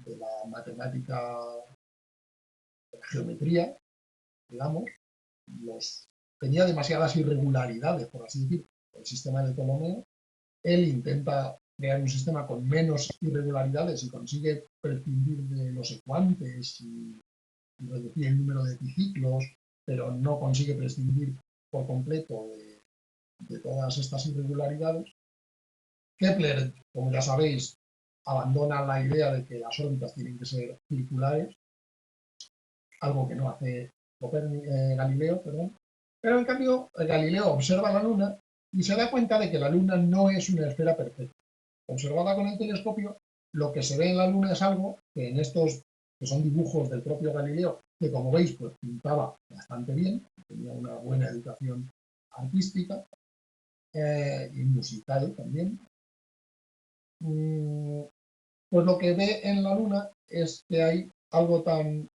la matemática de la geometría, digamos, tenía demasiadas irregularidades, por así decir, el sistema de Ptolomeo. Él intenta crear un sistema con menos irregularidades y consigue prescindir de los ecuantes y reducir el número de epiciclos, pero no consigue prescindir por completo de todas estas irregularidades. Kepler, como ya sabéis, abandona la idea de que las órbitas tienen que ser circulares, algo que no hace Galileo, perdón. Pero en cambio, Galileo observa la Luna y se da cuenta de que la Luna no es una esfera perfecta. Observada con el telescopio, lo que se ve en la Luna es algo que en estos, que son dibujos del propio Galileo, que como veis, pues pintaba bastante bien, tenía una buena educación artística y musical también. Pues lo que ve en la Luna es que hay algo tan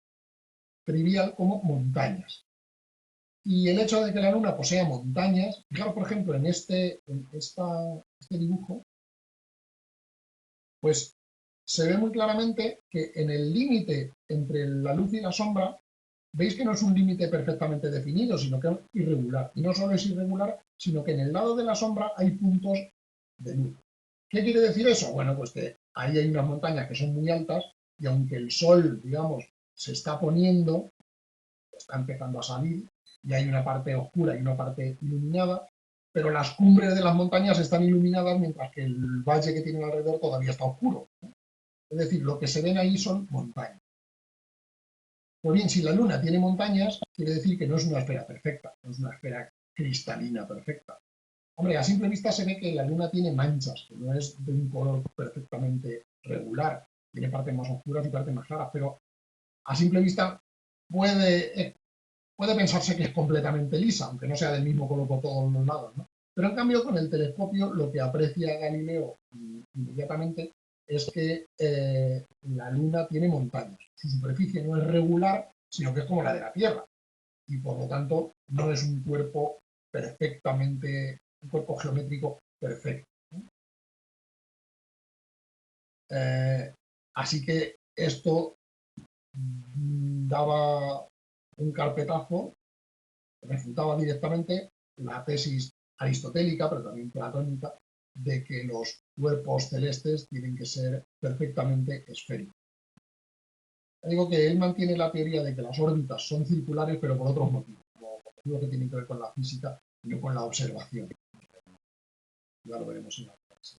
trivial como montañas. Y el hecho de que la Luna posea montañas, fijaros por ejemplo en este dibujo, pues se ve muy claramente que en el límite entre la luz y la sombra, veis que no es un límite perfectamente definido, sino que es irregular. Y no solo es irregular, sino que en el lado de la sombra hay puntos de luz. ¿Qué quiere decir eso? Bueno, pues que ahí hay unas montañas que son muy altas y aunque el sol, digamos, se está poniendo, está empezando a salir y hay una parte oscura y una parte iluminada, pero las cumbres de las montañas están iluminadas mientras que el valle que tienen alrededor todavía está oscuro. Es decir, lo que se ven ahí son montañas. Pues bien, si la Luna tiene montañas, quiere decir que no es una esfera perfecta, no es una esfera cristalina perfecta. Hombre, a simple vista se ve que la Luna tiene manchas, que no es de un color perfectamente regular, tiene partes más oscuras y partes más claras, pero a simple vista puede pensarse que es completamente lisa, aunque no sea del mismo color por todos los lados, ¿no? Pero en cambio con el telescopio lo que aprecia Galileo inmediatamente es que la Luna tiene montañas. Su superficie no es regular, sino que es como la de la Tierra. Y por lo tanto no es un cuerpo perfectamente, un cuerpo geométrico perfecto. Así que esto daba un carpetazo, refutaba directamente la tesis aristotélica, pero también platónica, de que los cuerpos celestes tienen que ser perfectamente esféricos. Digo que él mantiene la teoría de que las órbitas son circulares, pero por otros motivos, como motivos que tienen que ver con la física y no con la observación. Ya lo veremos en la clase.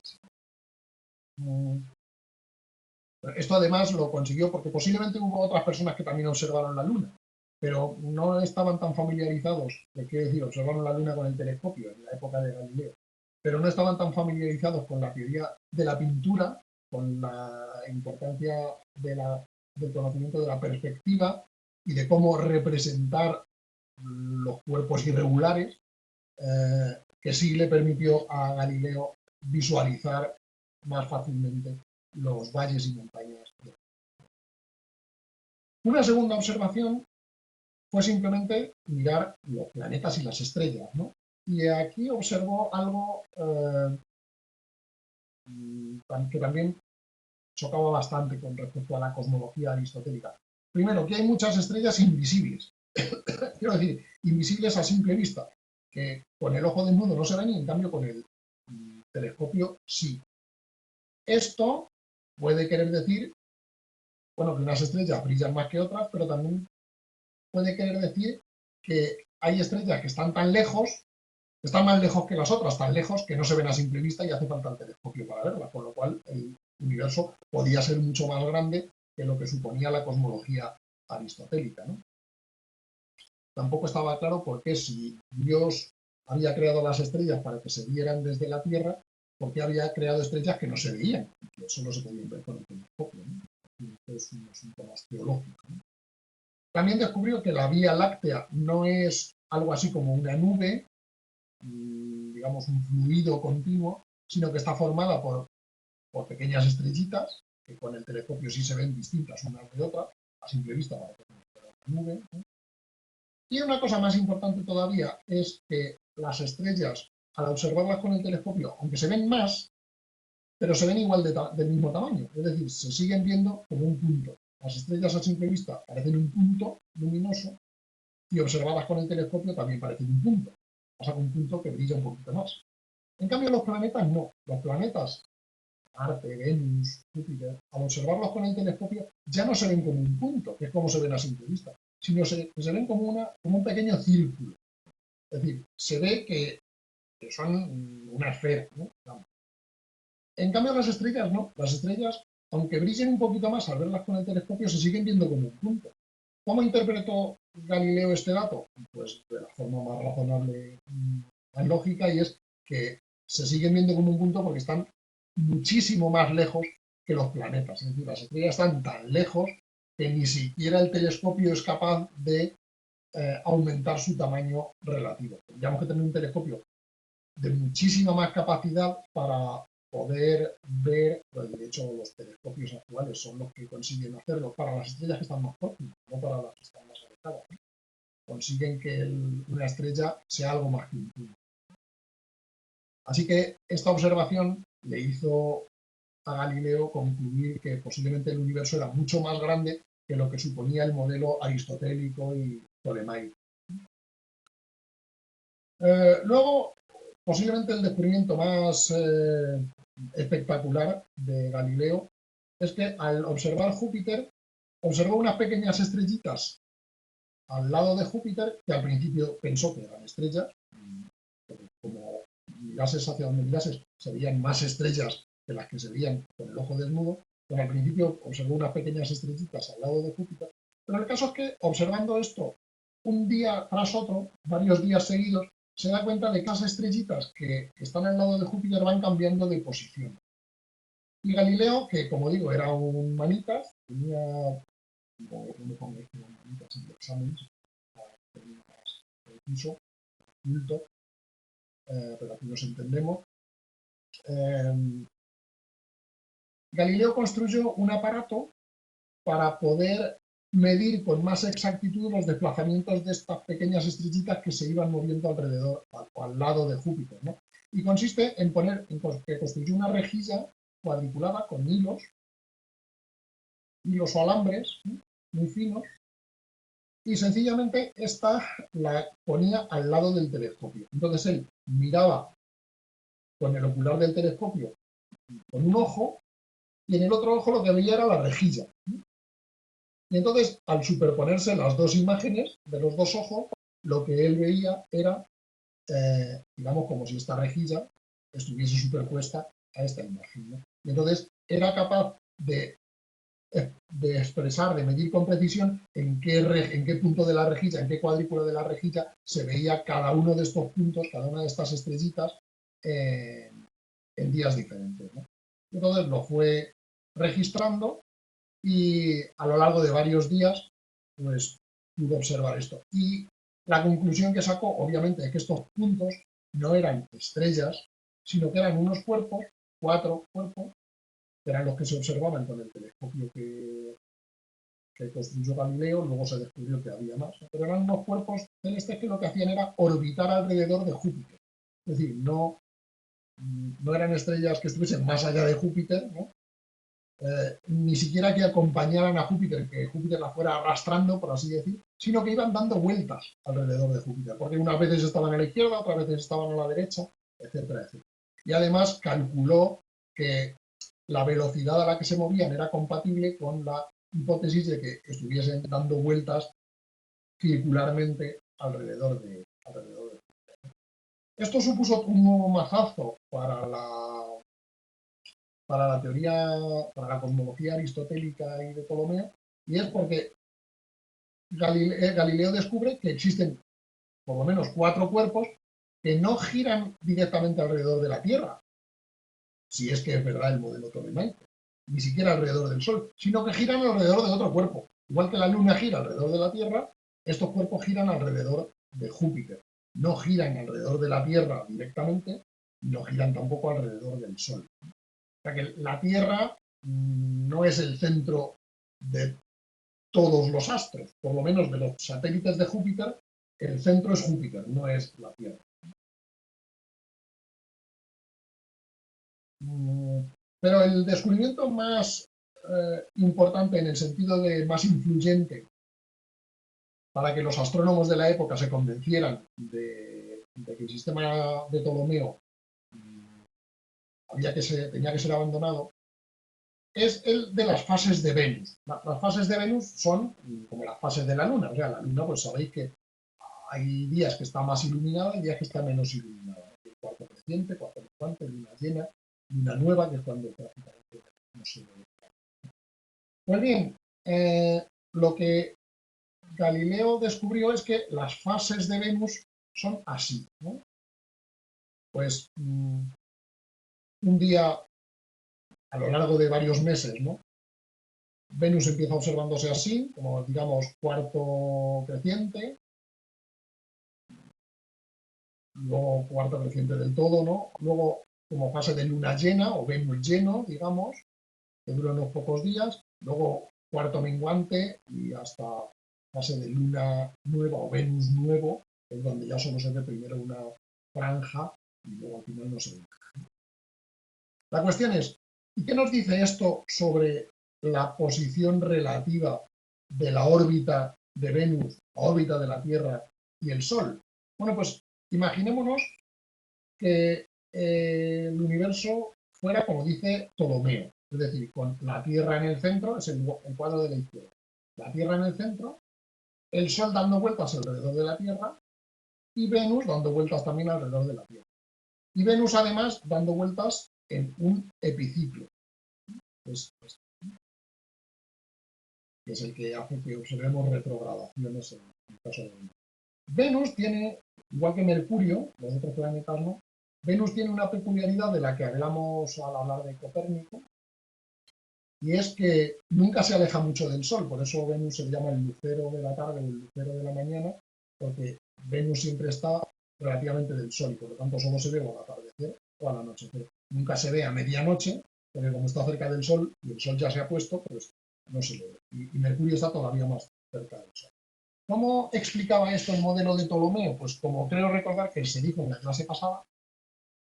Esto además lo consiguió porque posiblemente hubo otras personas que también observaron la Luna, pero no estaban tan familiarizados, quiero decir, observaron la Luna con el telescopio en la época de Galileo, pero no estaban tan familiarizados con la teoría de la pintura, con la importancia del conocimiento de la perspectiva y de cómo representar los cuerpos irregulares, que sí le permitió a Galileo visualizar más fácilmente los valles y montañas. Una segunda observación fue simplemente mirar los planetas y las estrellas, ¿no? Y aquí observó algo que también chocaba bastante con respecto a la cosmología aristotélica. Primero, que hay muchas estrellas invisibles. Quiero decir, invisibles a simple vista, que con el ojo desnudo no se ven y en cambio con el telescopio sí. Esto puede querer decir, bueno, que unas estrellas brillan más que otras, pero también puede querer decir que hay estrellas que están tan lejos, están más lejos que las otras, tan lejos que no se ven a simple vista y hace falta el telescopio para verlas, con lo cual el universo podía ser mucho más grande que lo que suponía la cosmología aristotélica, ¿no? Tampoco estaba claro por qué, si Dios había creado las estrellas para que se vieran desde la Tierra, por qué había creado estrellas que no se veían, que solo se podían ver con el telescopio, ¿no? Es un asunto más teológico, ¿no? También descubrió que la Vía Láctea no es algo así como una nube, digamos un fluido continuo, sino que está formada por pequeñas estrellitas, que con el telescopio sí se ven distintas unas de otras, a simple vista parece una nube, ¿no? Y una cosa más importante todavía es que las estrellas, al observarlas con el telescopio, aunque se ven más, pero se ven igual del mismo tamaño, es decir, se siguen viendo como un punto. Las estrellas a simple vista parecen un punto luminoso y observadas con el telescopio también parecen un punto. Pasa con un punto que brilla un poquito más. En cambio, los planetas no. Los planetas, Marte, Venus, Júpiter, al observarlos con el telescopio ya no se ven como un punto, que es como se ven a simple vista, sino se ven como un pequeño círculo. Es decir, se ve que son una esfera, ¿no? En cambio, las estrellas no. Las estrellas, aunque brillen un poquito más al verlas con el telescopio, se siguen viendo como un punto. ¿Cómo interpretó Galileo este dato? Pues de la forma más razonable, más lógica, y es que se siguen viendo como un punto porque están muchísimo más lejos que los planetas. Es decir, las estrellas están tan lejos que ni siquiera el telescopio es capaz de aumentar su tamaño relativo. Tendríamos que tener un telescopio de muchísima más capacidad para poder ver, pues de hecho los telescopios actuales son los que consiguen hacerlo para las estrellas que están más próximas, no para las que están más alejadas. Consiguen que una estrella sea algo más que un punto. Así que esta observación le hizo a Galileo concluir que posiblemente el universo era mucho más grande que lo que suponía el modelo aristotélico y tolemaico. Luego, posiblemente el descubrimiento más espectacular de Galileo es que al observar Júpiter, observó unas pequeñas estrellitas al lado de Júpiter que al principio pensó que eran estrellas, como mirases hacia donde mirases se veían más estrellas que las que se veían con el ojo desnudo, pero al principio observó unas pequeñas estrellitas al lado de Júpiter. Pero el caso es que observando esto un día tras otro, varios días seguidos, se da cuenta de que esas estrellitas que están al lado de Júpiter van cambiando de posición. Y Galileo, que como digo era un manitas, tenía, manitas en el examen, preciso, culto, pero aquí nos entendemos, Galileo construyó un aparato para poder medir con más exactitud los desplazamientos de estas pequeñas estrellitas que se iban moviendo alrededor o al lado de Júpiter, ¿no? Y consiste en que construyó una rejilla cuadriculada con hilos o alambres, ¿no?, muy finos, y sencillamente esta la ponía al lado del telescopio. Entonces él miraba con el ocular del telescopio con un ojo y en el otro ojo lo que veía era la rejilla. Y entonces, al superponerse las dos imágenes de los dos ojos, lo que él veía era, digamos, como si esta rejilla estuviese superpuesta a esta imagen, ¿no? Y entonces era capaz de expresar, de medir con precisión en qué punto de la rejilla, en qué cuadrícula de la rejilla se veía cada uno de estos puntos, cada una de estas estrellitas en días diferentes, ¿no? Entonces lo fue registrando y a lo largo de varios días pues pudo observar esto. Y la conclusión que sacó, obviamente, es que estos puntos no eran estrellas, sino que eran unos cuerpos, 4 cuerpos, que eran los que se observaban con el telescopio que construyó Galileo. Luego se descubrió que había más, pero eran unos cuerpos celestes que lo que hacían era orbitar alrededor de Júpiter. Es decir, no eran estrellas que estuviesen más allá de Júpiter, ¿no? Ni siquiera que acompañaran a Júpiter, que Júpiter la fuera arrastrando, por así decir, sino que iban dando vueltas alrededor de Júpiter, porque unas veces estaban a la izquierda, otras veces estaban a la derecha, etcétera, etcétera. Y además calculó que la velocidad a la que se movían era compatible con la hipótesis de que estuviesen dando vueltas circularmente alrededor de Júpiter. Esto supuso un nuevo mazazo para la teoría, para la cosmología aristotélica y de Ptolomeo, y es porque Galileo descubre que existen por lo menos 4 cuerpos que no giran directamente alrededor de la Tierra, si es que es verdad el modelo ptolemaico, ni siquiera alrededor del Sol, sino que giran alrededor de otro cuerpo. Igual que la Luna gira alrededor de la Tierra, estos cuerpos giran alrededor de Júpiter. No giran alrededor de la Tierra directamente, y no giran tampoco alrededor del Sol. O sea que la Tierra no es el centro de todos los astros, por lo menos de los satélites de Júpiter, el centro es Júpiter, no es la Tierra. Pero el descubrimiento más importante, en el sentido de más influyente, para que los astrónomos de la época se convencieran de que el sistema de Ptolomeo tenía que ser abandonado, es el de las fases de Venus. Las fases de Venus son como las fases de la Luna. O sea, la Luna, pues sabéis que hay días que está más iluminada y días que está menos iluminada. El cuarto creciente, cuarto menguante, luna llena, luna nueva, que es cuando prácticamente no se ve. Pues bien, lo que Galileo descubrió es que las fases de Venus son así, ¿no? Pues un día a lo largo de varios meses, ¿no?, Venus empieza observándose así, como digamos cuarto creciente, luego cuarto creciente del todo, ¿no? Luego como fase de luna llena o Venus lleno, digamos, que dura unos pocos días, luego cuarto menguante y hasta fase de luna nueva o Venus nuevo, es donde ya solo se ve primero una franja y luego al final no se ve. La cuestión es, ¿y qué nos dice esto sobre la posición relativa de la órbita de Venus, la órbita de la Tierra y el Sol? Bueno, pues imaginémonos que el universo fuera como dice Ptolomeo, es decir, con la Tierra en el centro, es el cuadro de la izquierda, la Tierra en el centro, el Sol dando vueltas alrededor de la Tierra y Venus dando vueltas también alrededor de la Tierra. Y Venus además dando vueltas en un epiciclo, que es el que hace que observemos retrogradaciones en el caso de Venus. Venus tiene, igual que Mercurio, los otros planetas no, Venus tiene una peculiaridad de la que hablamos al hablar de Copérnico, y es que nunca se aleja mucho del Sol, por eso Venus se llama el lucero de la tarde o el lucero de la mañana, porque Venus siempre está relativamente del Sol y por lo tanto solo se ve o al atardecer o al anochecer. Nunca se ve a medianoche, porque como está cerca del Sol y el Sol ya se ha puesto, pues no se le ve. Y Mercurio está todavía más cerca del Sol. ¿Cómo explicaba esto el modelo de Ptolomeo? Pues como creo recordar que se dijo en la clase pasada,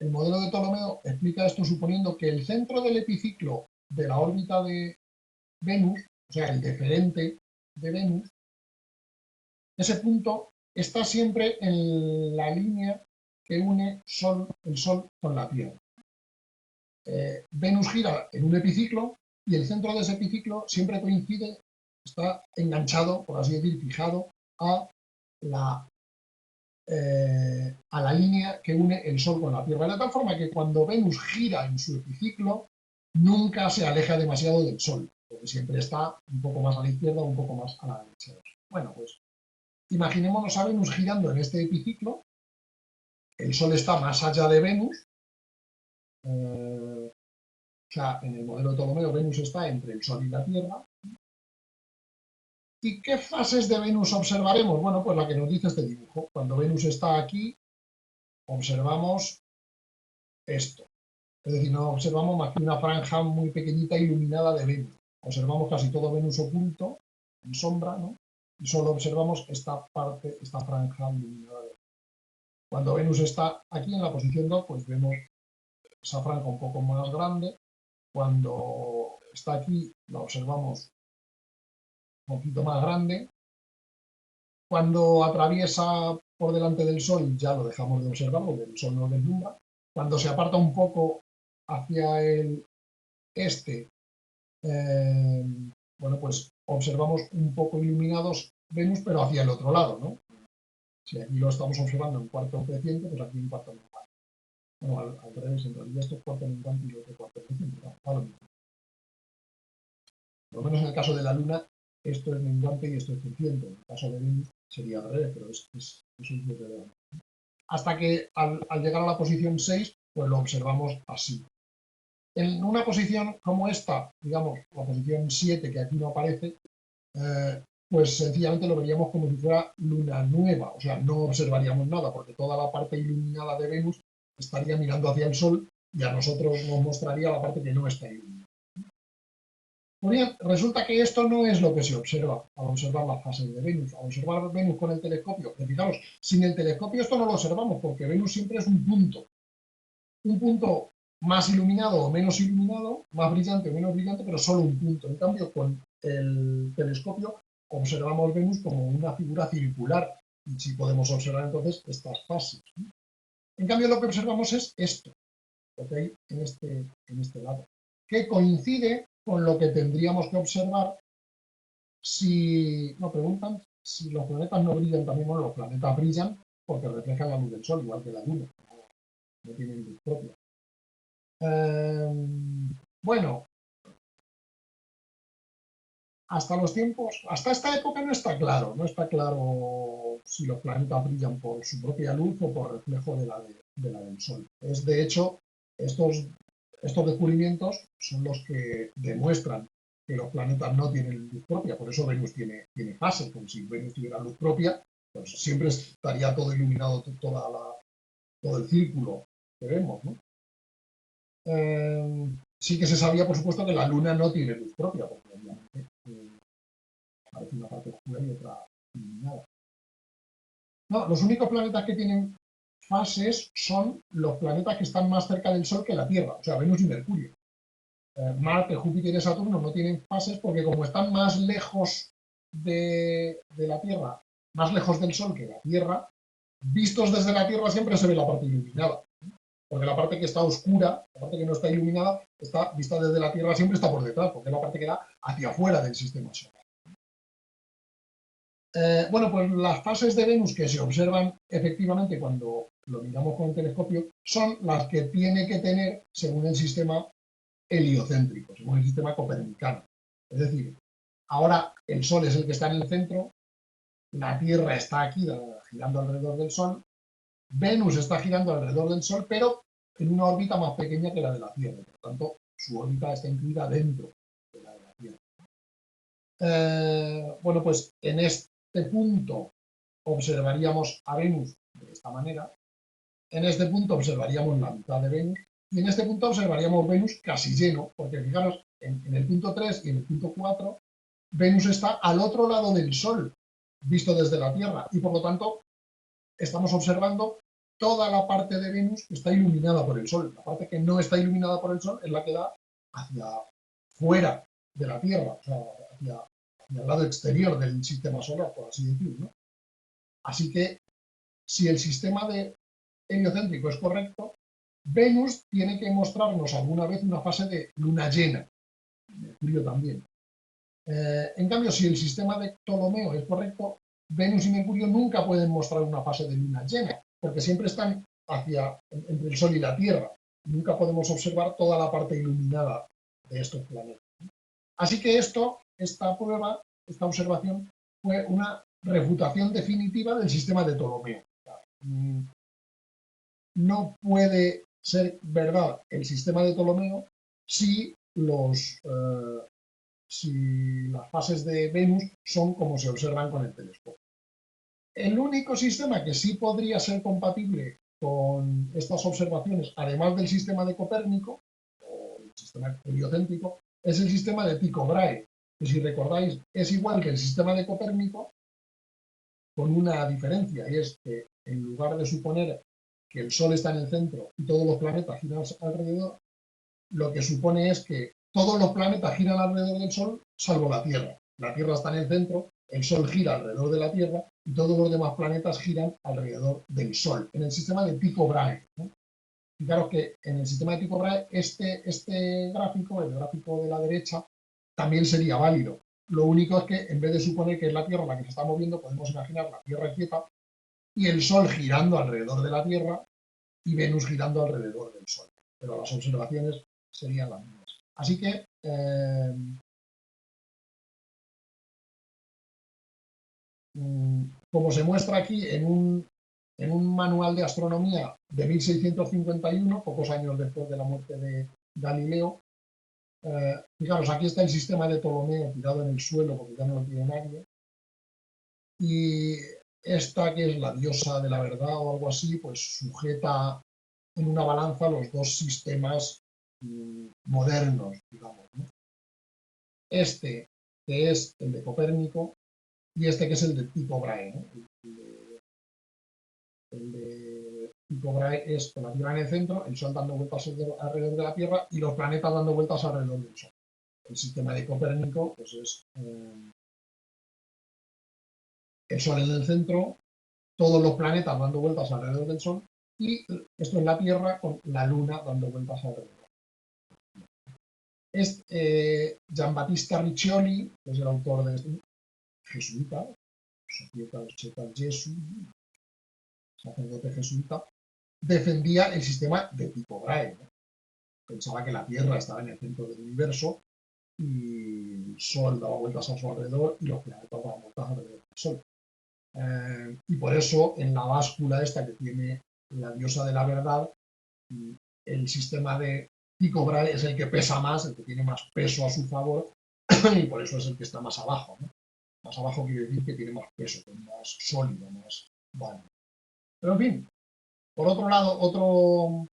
el modelo de Ptolomeo explica esto suponiendo que el centro del epiciclo de la órbita de Venus, o sea, el deferente de Venus, ese punto está siempre en la línea que une el Sol con la Tierra. Venus gira en un epiciclo y el centro de ese epiciclo siempre coincide, está enganchado, por así decir, fijado a la línea que une el Sol con la Tierra, de tal forma que cuando Venus gira en su epiciclo, nunca se aleja demasiado del Sol, porque siempre está un poco más a la izquierda o un poco más a la derecha. Bueno, pues imaginémonos a Venus girando en este epiciclo, el Sol está más allá de Venus, o sea, en el modelo de Ptolomeo, Venus está entre el Sol y la Tierra. ¿Y qué fases de Venus observaremos? Bueno, pues la que nos dice este dibujo. Cuando Venus está aquí, observamos esto. Es decir, no observamos más que una franja muy pequeñita iluminada de Venus. Observamos casi todo Venus oculto, en sombra, ¿no? Y solo observamos esta parte, esta franja iluminada de Venus. Cuando Venus está aquí en la posición 2, pues vemos esa franja un poco más grande. Cuando está aquí, la observamos un poquito más grande. Cuando atraviesa por delante del Sol, ya lo dejamos de observar, porque el Sol no deslumbra. Cuando se aparta un poco hacia el este, bueno, pues observamos un poco iluminados Venus, pero hacia el otro lado, ¿no? Si aquí lo estamos observando en cuarto creciente, pues aquí en cuarto menguante. Bueno, al revés, en realidad esto es cuarto menguante y lo otro cuarto creciente, ¿no? Por lo menos en el caso de la Luna, esto es menguante y esto es creciente. En el caso de Venus sería al revés, pero eso es irrelevante. Hasta que al llegar a la posición 6, pues lo observamos así. En una posición como esta, digamos, la posición 7, que aquí no aparece, pues sencillamente lo veríamos como si fuera luna nueva, o sea, no observaríamos nada, porque toda la parte iluminada de Venus estaría mirando hacia el Sol y a nosotros nos mostraría la parte que no está iluminada. Muy bien, resulta que esto no es lo que se observa al observar las fases de Venus. Al observar Venus con el telescopio, fijaros, sin el telescopio esto no lo observamos, porque Venus siempre es un punto más iluminado o menos iluminado, más brillante o menos brillante, pero solo un punto. En cambio, con el telescopio observamos Venus como una figura circular y sí podemos observar entonces estas fases. En cambio, lo que observamos es esto, ¿ok? En este lado, que coincide con lo que tendríamos que observar si nos preguntan si los planetas no brillan también. Bueno, los planetas brillan porque reflejan la luz del Sol, igual que la Luna, no tienen luz propia. Bueno, hasta esta época no está claro si los planetas brillan por su propia luz o por reflejo de la del Sol. De hecho, estos descubrimientos son los que demuestran que los planetas no tienen luz propia, por eso Venus tiene fase, como si Venus tuviera luz propia, pues siempre estaría todo iluminado, todo el círculo que vemos, ¿no? Sí que se sabía, por supuesto, que la Luna no tiene luz propia, porque obviamente aparece una parte oscura y otra iluminada. No, los únicos planetas que tienen fases son los planetas que están más cerca del Sol que la Tierra, o sea, Venus y Mercurio. Marte, Júpiter y Saturno no tienen fases porque como están más lejos de la Tierra, más lejos del Sol que la Tierra, vistos desde la Tierra siempre se ve la parte iluminada. Porque la parte que está oscura, la parte que no está iluminada, está vista desde la Tierra, siempre está por detrás, porque es la parte que da hacia afuera del sistema solar. Bueno, pues las fases de Venus que se observan efectivamente cuando lo miramos con el telescopio son las que tiene que tener según el sistema heliocéntrico, según el sistema copernicano. Es decir, ahora el Sol es el que está en el centro, la Tierra está aquí girando alrededor del Sol, Venus está girando alrededor del Sol, pero en una órbita más pequeña que la de la Tierra. Por tanto, su órbita está incluida dentro de la Tierra. Bueno, pues en este punto observaríamos a Venus de esta manera. En este punto observaríamos la mitad de Venus, Y en este punto observaríamos Venus casi lleno, porque fijaros, en el punto 3 y en el punto 4, Venus está al otro lado del Sol, visto desde la Tierra, y por lo tanto estamos observando toda la parte de Venus que está iluminada por el Sol. La parte que no está iluminada por el Sol es la que da hacia fuera de la Tierra, o sea, hacia el lado exterior del sistema solar, por así decirlo, ¿no? Así que, si el sistema de heliocéntrico es correcto, Venus tiene que mostrarnos alguna vez una fase de luna llena, Mercurio también. En cambio, si el sistema de Ptolomeo es correcto, Venus y Mercurio nunca pueden mostrar una fase de luna llena, porque siempre están entre el Sol y la Tierra. Nunca podemos observar toda la parte iluminada de estos planetas. Así que esta prueba, esta observación, fue una refutación definitiva del sistema de Ptolomeo. No puede ser verdad el sistema de Ptolomeo si las fases de Venus son como se observan con el telescopio. El único sistema que sí podría ser compatible con estas observaciones, además del sistema de Copérnico, o el sistema heliocéntrico, es el sistema de Tycho Brahe, que si recordáis es igual que el sistema de Copérnico, con una diferencia, y es que en lugar de suponer que el Sol está en el centro y todos los planetas giran alrededor, lo que supone es que todos los planetas giran alrededor del Sol, salvo la Tierra. La Tierra está en el centro, el Sol gira alrededor de la Tierra y todos los demás planetas giran alrededor del Sol, en el sistema de Tycho Brahe, ¿no? Fijaros que en el sistema de Tycho Brahe este gráfico, el gráfico de la derecha, también sería válido. Lo único es que en vez de suponer que es la Tierra la que se está moviendo, podemos imaginar la Tierra quieta y el Sol girando alrededor de la Tierra y Venus girando alrededor del Sol. Pero las observaciones serían las mismas. Así que como se muestra aquí en un manual de astronomía de 1651, pocos años después de la muerte de Galileo, fijaros, aquí está el sistema de Ptolomeo tirado en el suelo porque ya no lo tiene nadie, y esta, que es la diosa de la verdad o algo así, pues sujeta en una balanza los dos sistemas modernos, digamos, ¿no? Este, que es el de Copérnico, y este, que es el de Tycho Brahe, ¿no? El de Tycho Brahe es con la Tierra en el centro, el Sol dando vueltas alrededor de la Tierra y los planetas dando vueltas alrededor del Sol. El sistema de Copérnico pues es el Sol en el centro, todos los planetas dando vueltas alrededor del Sol, y esto es la Tierra con la Luna dando vueltas alrededor. Es Giambattista Riccioli, que es el autor de este, jesuita, sacerdote jesuita, defendía el sistema de Tycho Brahe, ¿no? Pensaba que la Tierra estaba en el centro del universo y el Sol daba vueltas a su alrededor y los planetas daban vueltas alrededor del Sol. Y por eso, en la báscula esta que tiene la diosa de la verdad, el sistema de Tycho Brahe es el que pesa más, el que tiene más peso a su favor, y por eso es el que está más abajo, ¿no? Más abajo quiere decir que tiene más peso, que es más sólido, más bueno. Pero en fin, por otro lado, otro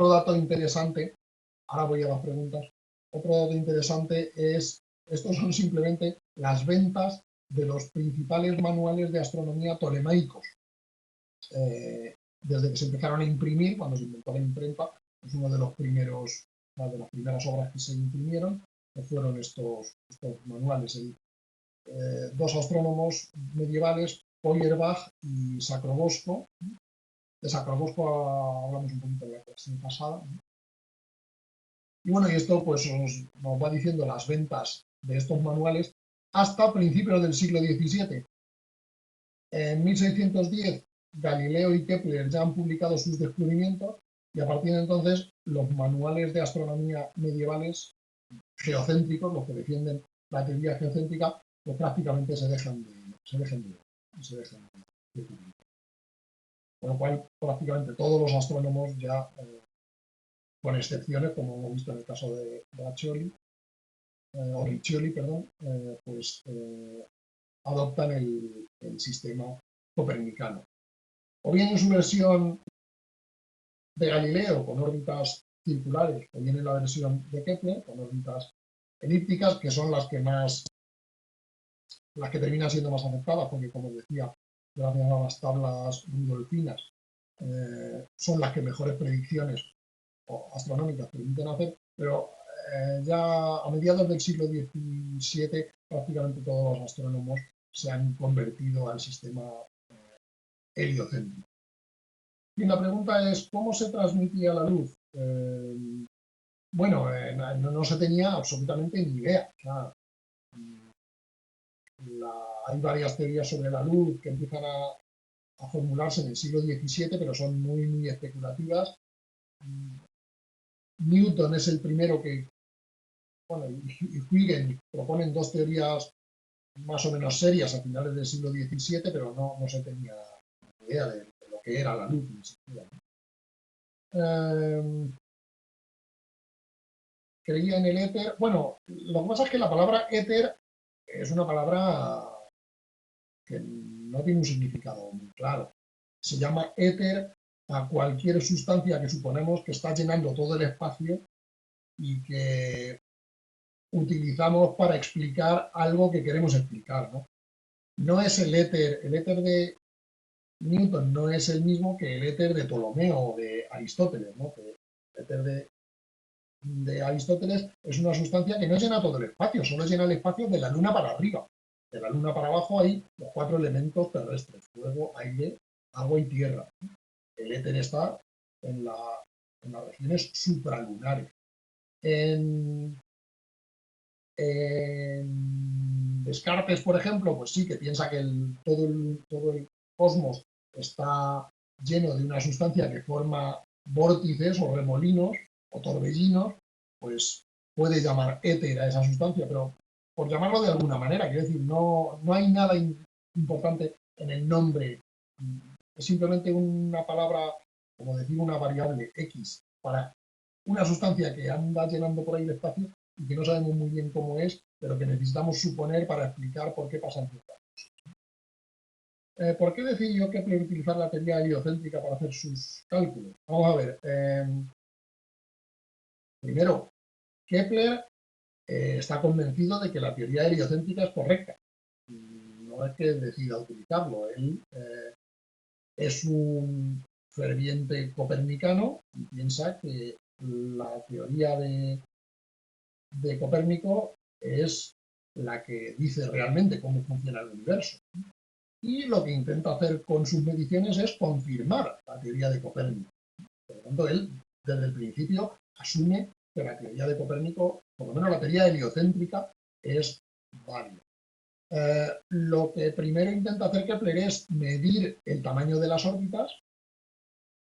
dato interesante, ahora voy a las preguntas, otro dato interesante es, estos son simplemente las ventas de los principales manuales de astronomía ptolemaicos. Desde que se empezaron a imprimir, cuando se inventó la imprenta, es uno de de las primeras obras que se imprimieron, que fueron estos manuales. Dos astrónomos medievales, Feuerbach y Sacrobosco. De Sacrobosco hablamos un poquito en la clase pasada. Y bueno, y esto pues nos va diciendo las ventas de estos manuales hasta principios del siglo XVII. En 1610, Galileo y Kepler ya han publicado sus descubrimientos y a partir de entonces los manuales de astronomía medievales geocéntricos, los que defienden la teoría geocéntrica, pues prácticamente se dejan de publicar. Con lo cual, prácticamente todos los astrónomos ya, con excepciones, como hemos visto en el caso de Riccioli, pues adoptan el sistema copernicano. O bien en su versión de Galileo con órbitas circulares, que viene en la versión de Kepler, con órbitas elípticas, que son las que terminan siendo más aceptadas, porque como decía, gracias a las tablas rudolfinas, son las que mejores predicciones astronómicas permiten hacer, pero ya a mediados del siglo XVII prácticamente todos los astrónomos se han convertido al sistema heliocéntrico. Y la pregunta es, ¿cómo se transmitía la luz? Bueno, no se tenía absolutamente ni idea. O sea, hay varias teorías sobre la luz que empiezan a formularse en el siglo XVII, pero son muy, muy especulativas. Newton es el primero que, bueno, y Huygens proponen dos teorías más o menos serias a finales del siglo XVII, pero no se tenía idea de lo que era la luz. Creía en el éter. Bueno, lo que pasa es que la palabra éter es una palabra que no tiene un significado muy claro. Se llama éter a cualquier sustancia que suponemos que está llenando todo el espacio y que utilizamos para explicar algo que queremos explicar, ¿no? No es el éter de Newton no es el mismo que el éter de Ptolomeo o de Aristóteles, ¿no? Que el éter de Aristóteles es una sustancia que no llena todo el espacio, solo llena el espacio de la Luna para arriba. De la Luna para abajo hay los cuatro elementos terrestres, fuego, aire, agua y tierra. El éter está en las regiones supralunares. En Descartes, por ejemplo, pues sí que piensa que todo el cosmos está lleno de una sustancia que forma vórtices o remolinos o torbellinos, pues puede llamar éter a esa sustancia, pero por llamarlo de alguna manera, quiero decir, no hay nada importante en el nombre, es simplemente una palabra, como decir, una variable X, para una sustancia que anda llenando por ahí el espacio y que no sabemos muy bien cómo es, pero que necesitamos suponer para explicar por qué pasan ciertas cosas. ¿Por qué decidió Kepler utilizar la teoría heliocéntrica para hacer sus cálculos? Vamos a ver. Primero, Kepler está convencido de que la teoría heliocéntrica es correcta. No es que decida utilizarlo. Él es un ferviente copernicano y piensa que la teoría de Copérnico es la que dice realmente cómo funciona el universo. Y lo que intenta hacer con sus mediciones es confirmar la teoría de Copérnico. Por lo tanto, él, desde el principio, asume que la teoría de Copérnico, por lo menos la teoría heliocéntrica, es válida. Lo que primero intenta hacer Kepler es medir el tamaño de las órbitas,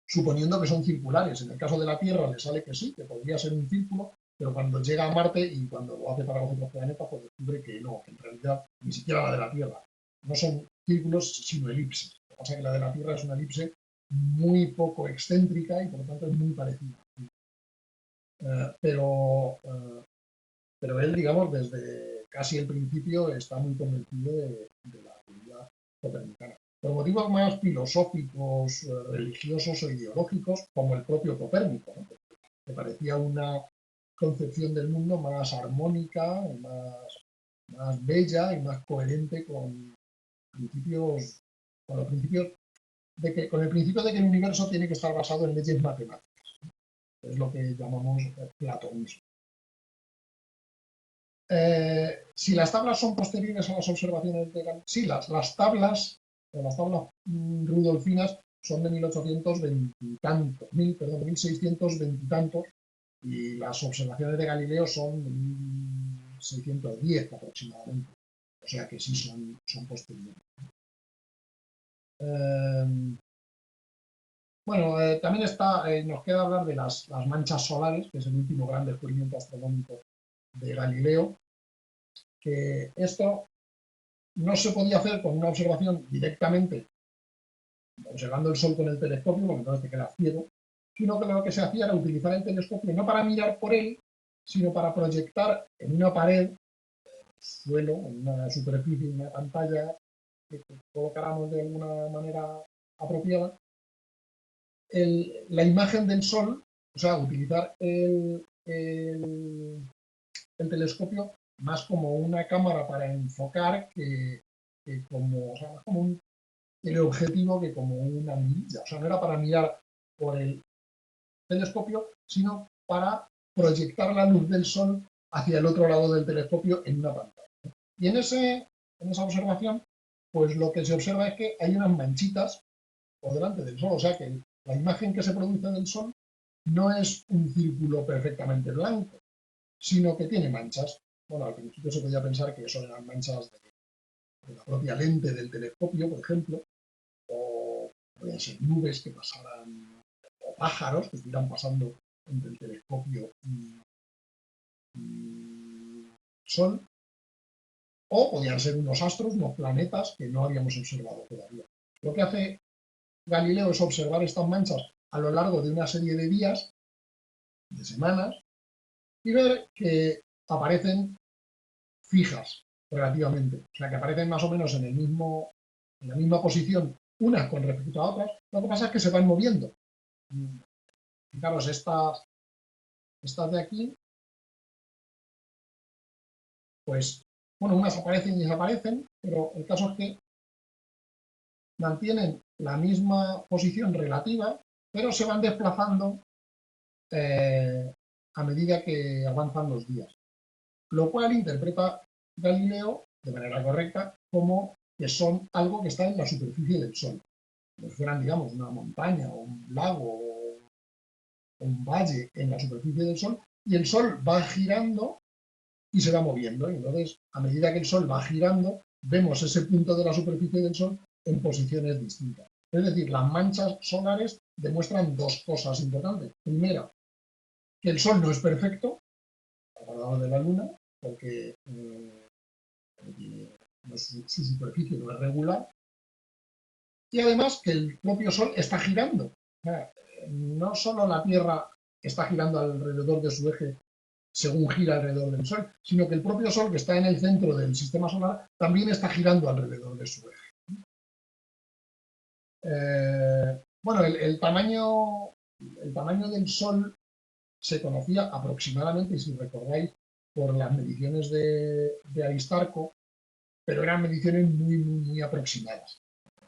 suponiendo que son circulares. En el caso de la Tierra le sale que sí, que podría ser un círculo, pero cuando llega a Marte y cuando lo hace para los otros planetas, pues descubre que no, que en realidad ni siquiera la de la Tierra no son círculos, sino elipses. Lo que pasa es que la de la Tierra es una elipse muy poco excéntrica y por lo tanto es muy parecida. Pero él, digamos, desde casi el principio está muy convencido de la teoría copernicana. Por motivos más filosóficos, religiosos o ideológicos, como el propio Copérnico, ¿no? Que parecía una concepción del mundo más armónica, más bella y más coherente con principios, con con el principio de que el universo tiene que estar basado en leyes matemáticas. Es lo que llamamos platonismo. Si las tablas son posteriores a las observaciones de Galileo, sí, las tablas rudolfinas son de 1820 y tantos, 1620 y tantos, y las observaciones de Galileo son de 1610 aproximadamente, o sea que sí son posteriores. Bueno, también nos queda hablar de las manchas solares, que es el último gran descubrimiento astronómico de Galileo, que esto no se podía hacer con una observación directamente, observando el Sol con el telescopio, porque entonces te quedas ciego, sino que lo que se hacía era utilizar el telescopio no para mirar por él, sino para proyectar en una pared, suelo, en una superficie, en una pantalla que colocáramos de alguna manera apropiada, la imagen del Sol, o sea, utilizar el telescopio más como una cámara para enfocar que como, o sea, más como un teleobjetivo que como una mirilla. O sea, no era para mirar por el telescopio, sino para proyectar la luz del Sol hacia el otro lado del telescopio en una pantalla. Y en esa observación, pues lo que se observa es que hay unas manchitas por delante del Sol, o sea que la imagen que se produce del Sol no es un círculo perfectamente blanco, sino que tiene manchas. Bueno, al principio se podía pensar que eso eran manchas de la propia lente del telescopio, por ejemplo, o podían ser nubes que pasaran, o pájaros que estuvieran pasando entre el telescopio y Sol, o podían ser unos astros, unos planetas que no habíamos observado todavía. Lo que hace Galileo es observar estas manchas a lo largo de una serie de días, de semanas, y ver que aparecen fijas relativamente, o sea, que aparecen más o menos en la misma posición unas con respecto a otras. Lo que pasa es que se van moviendo. Fijaros, estas de aquí, pues, bueno, unas aparecen y desaparecen, pero el caso es que mantienen la misma posición relativa, pero se van desplazando a medida que avanzan los días. Lo cual interpreta Galileo, de manera correcta, como que son algo que está en la superficie del Sol. Como si fueran, digamos, una montaña o un lago o un valle en la superficie del Sol, y el Sol va girando y se va moviendo. Y entonces, a medida que el Sol va girando, vemos ese punto de la superficie del Sol en posiciones distintas. Es decir, las manchas solares demuestran dos cosas importantes. Primera, que el Sol no es perfecto, al lado de la Luna, porque su superficie no es regular, y además que el propio Sol está girando. O sea, no solo la Tierra está girando alrededor de su eje según gira alrededor del Sol, sino que el propio Sol, que está en el centro del sistema solar, también está girando alrededor de su eje. Bueno, el tamaño del Sol se conocía aproximadamente, si recordáis, por las mediciones de Aristarco, pero eran mediciones muy aproximadas.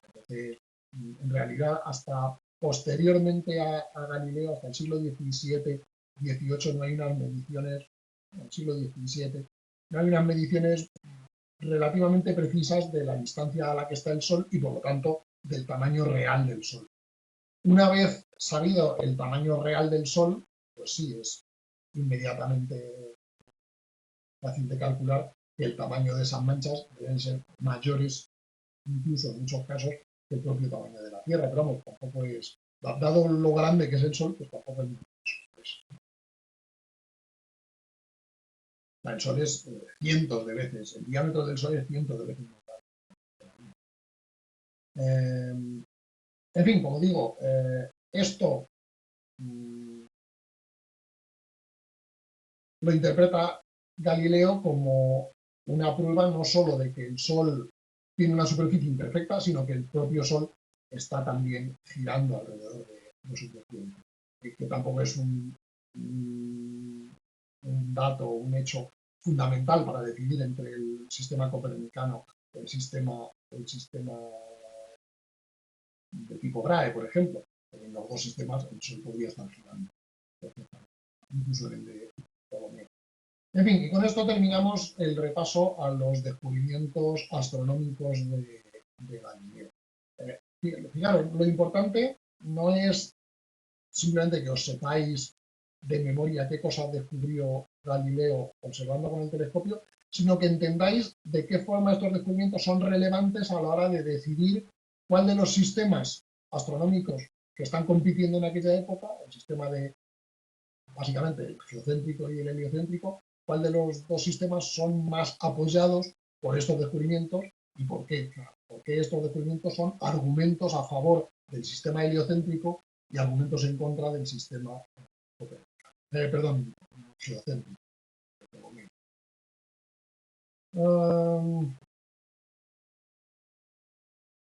Entonces, en realidad, hasta posteriormente a Galileo, hasta el siglo XVII, XVIII, no hay unas mediciones, en el siglo XVII, no hay unas mediciones relativamente precisas de la distancia a la que está el Sol y, por lo tanto, del tamaño real del Sol. Una vez sabido el tamaño real del Sol, pues sí, es inmediatamente fácil de calcular que el tamaño de esas manchas deben ser mayores, incluso en muchos casos, que el propio tamaño de la Tierra. Pero vamos, tampoco es, dado lo grande que es el Sol, pues tampoco es mucho. Pues, el Sol es cientos de veces, el diámetro del Sol es cientos de veces más grande. En fin, como digo, esto lo interpreta Galileo como una prueba no solo de que el Sol tiene una superficie imperfecta, sino que el propio Sol está también girando alrededor de su propio eje, que tampoco es un dato, un hecho fundamental para decidir entre el sistema copernicano y el sistema de tipo Brahe, por ejemplo. En los dos sistemas el Sol podría estar girando, incluso en el de Ptolomeo. En fin, y con esto terminamos el repaso a los descubrimientos astronómicos de Galileo. Fijaros, lo importante no es simplemente que os sepáis de memoria qué cosas descubrió Galileo observando con el telescopio, sino que entendáis de qué forma estos descubrimientos son relevantes a la hora de decidir cuál de los sistemas astronómicos que están compitiendo en aquella época, el sistema de, básicamente, el geocéntrico y el heliocéntrico, cuál de los dos sistemas son más apoyados por estos descubrimientos y por qué. Porque estos descubrimientos son argumentos a favor del sistema heliocéntrico y argumentos en contra del sistema geocéntrico.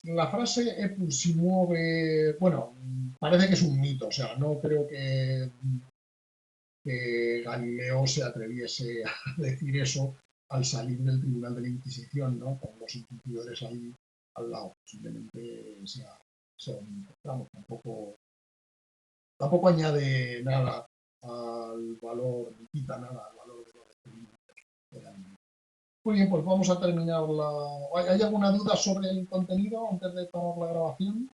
La frase Epur si muove, bueno, parece que es un mito, o sea, no creo que Galileo se atreviese a decir eso al salir del Tribunal de la Inquisición, ¿no? Con los inquisidores ahí al lado. Simplemente sea un mito. Vamos, tampoco añade nada al valor, ni quita nada al valor de los descubrimientos de Galileo. Muy bien, pues vamos a terminar la... ¿Hay alguna duda sobre el contenido antes de parar la grabación?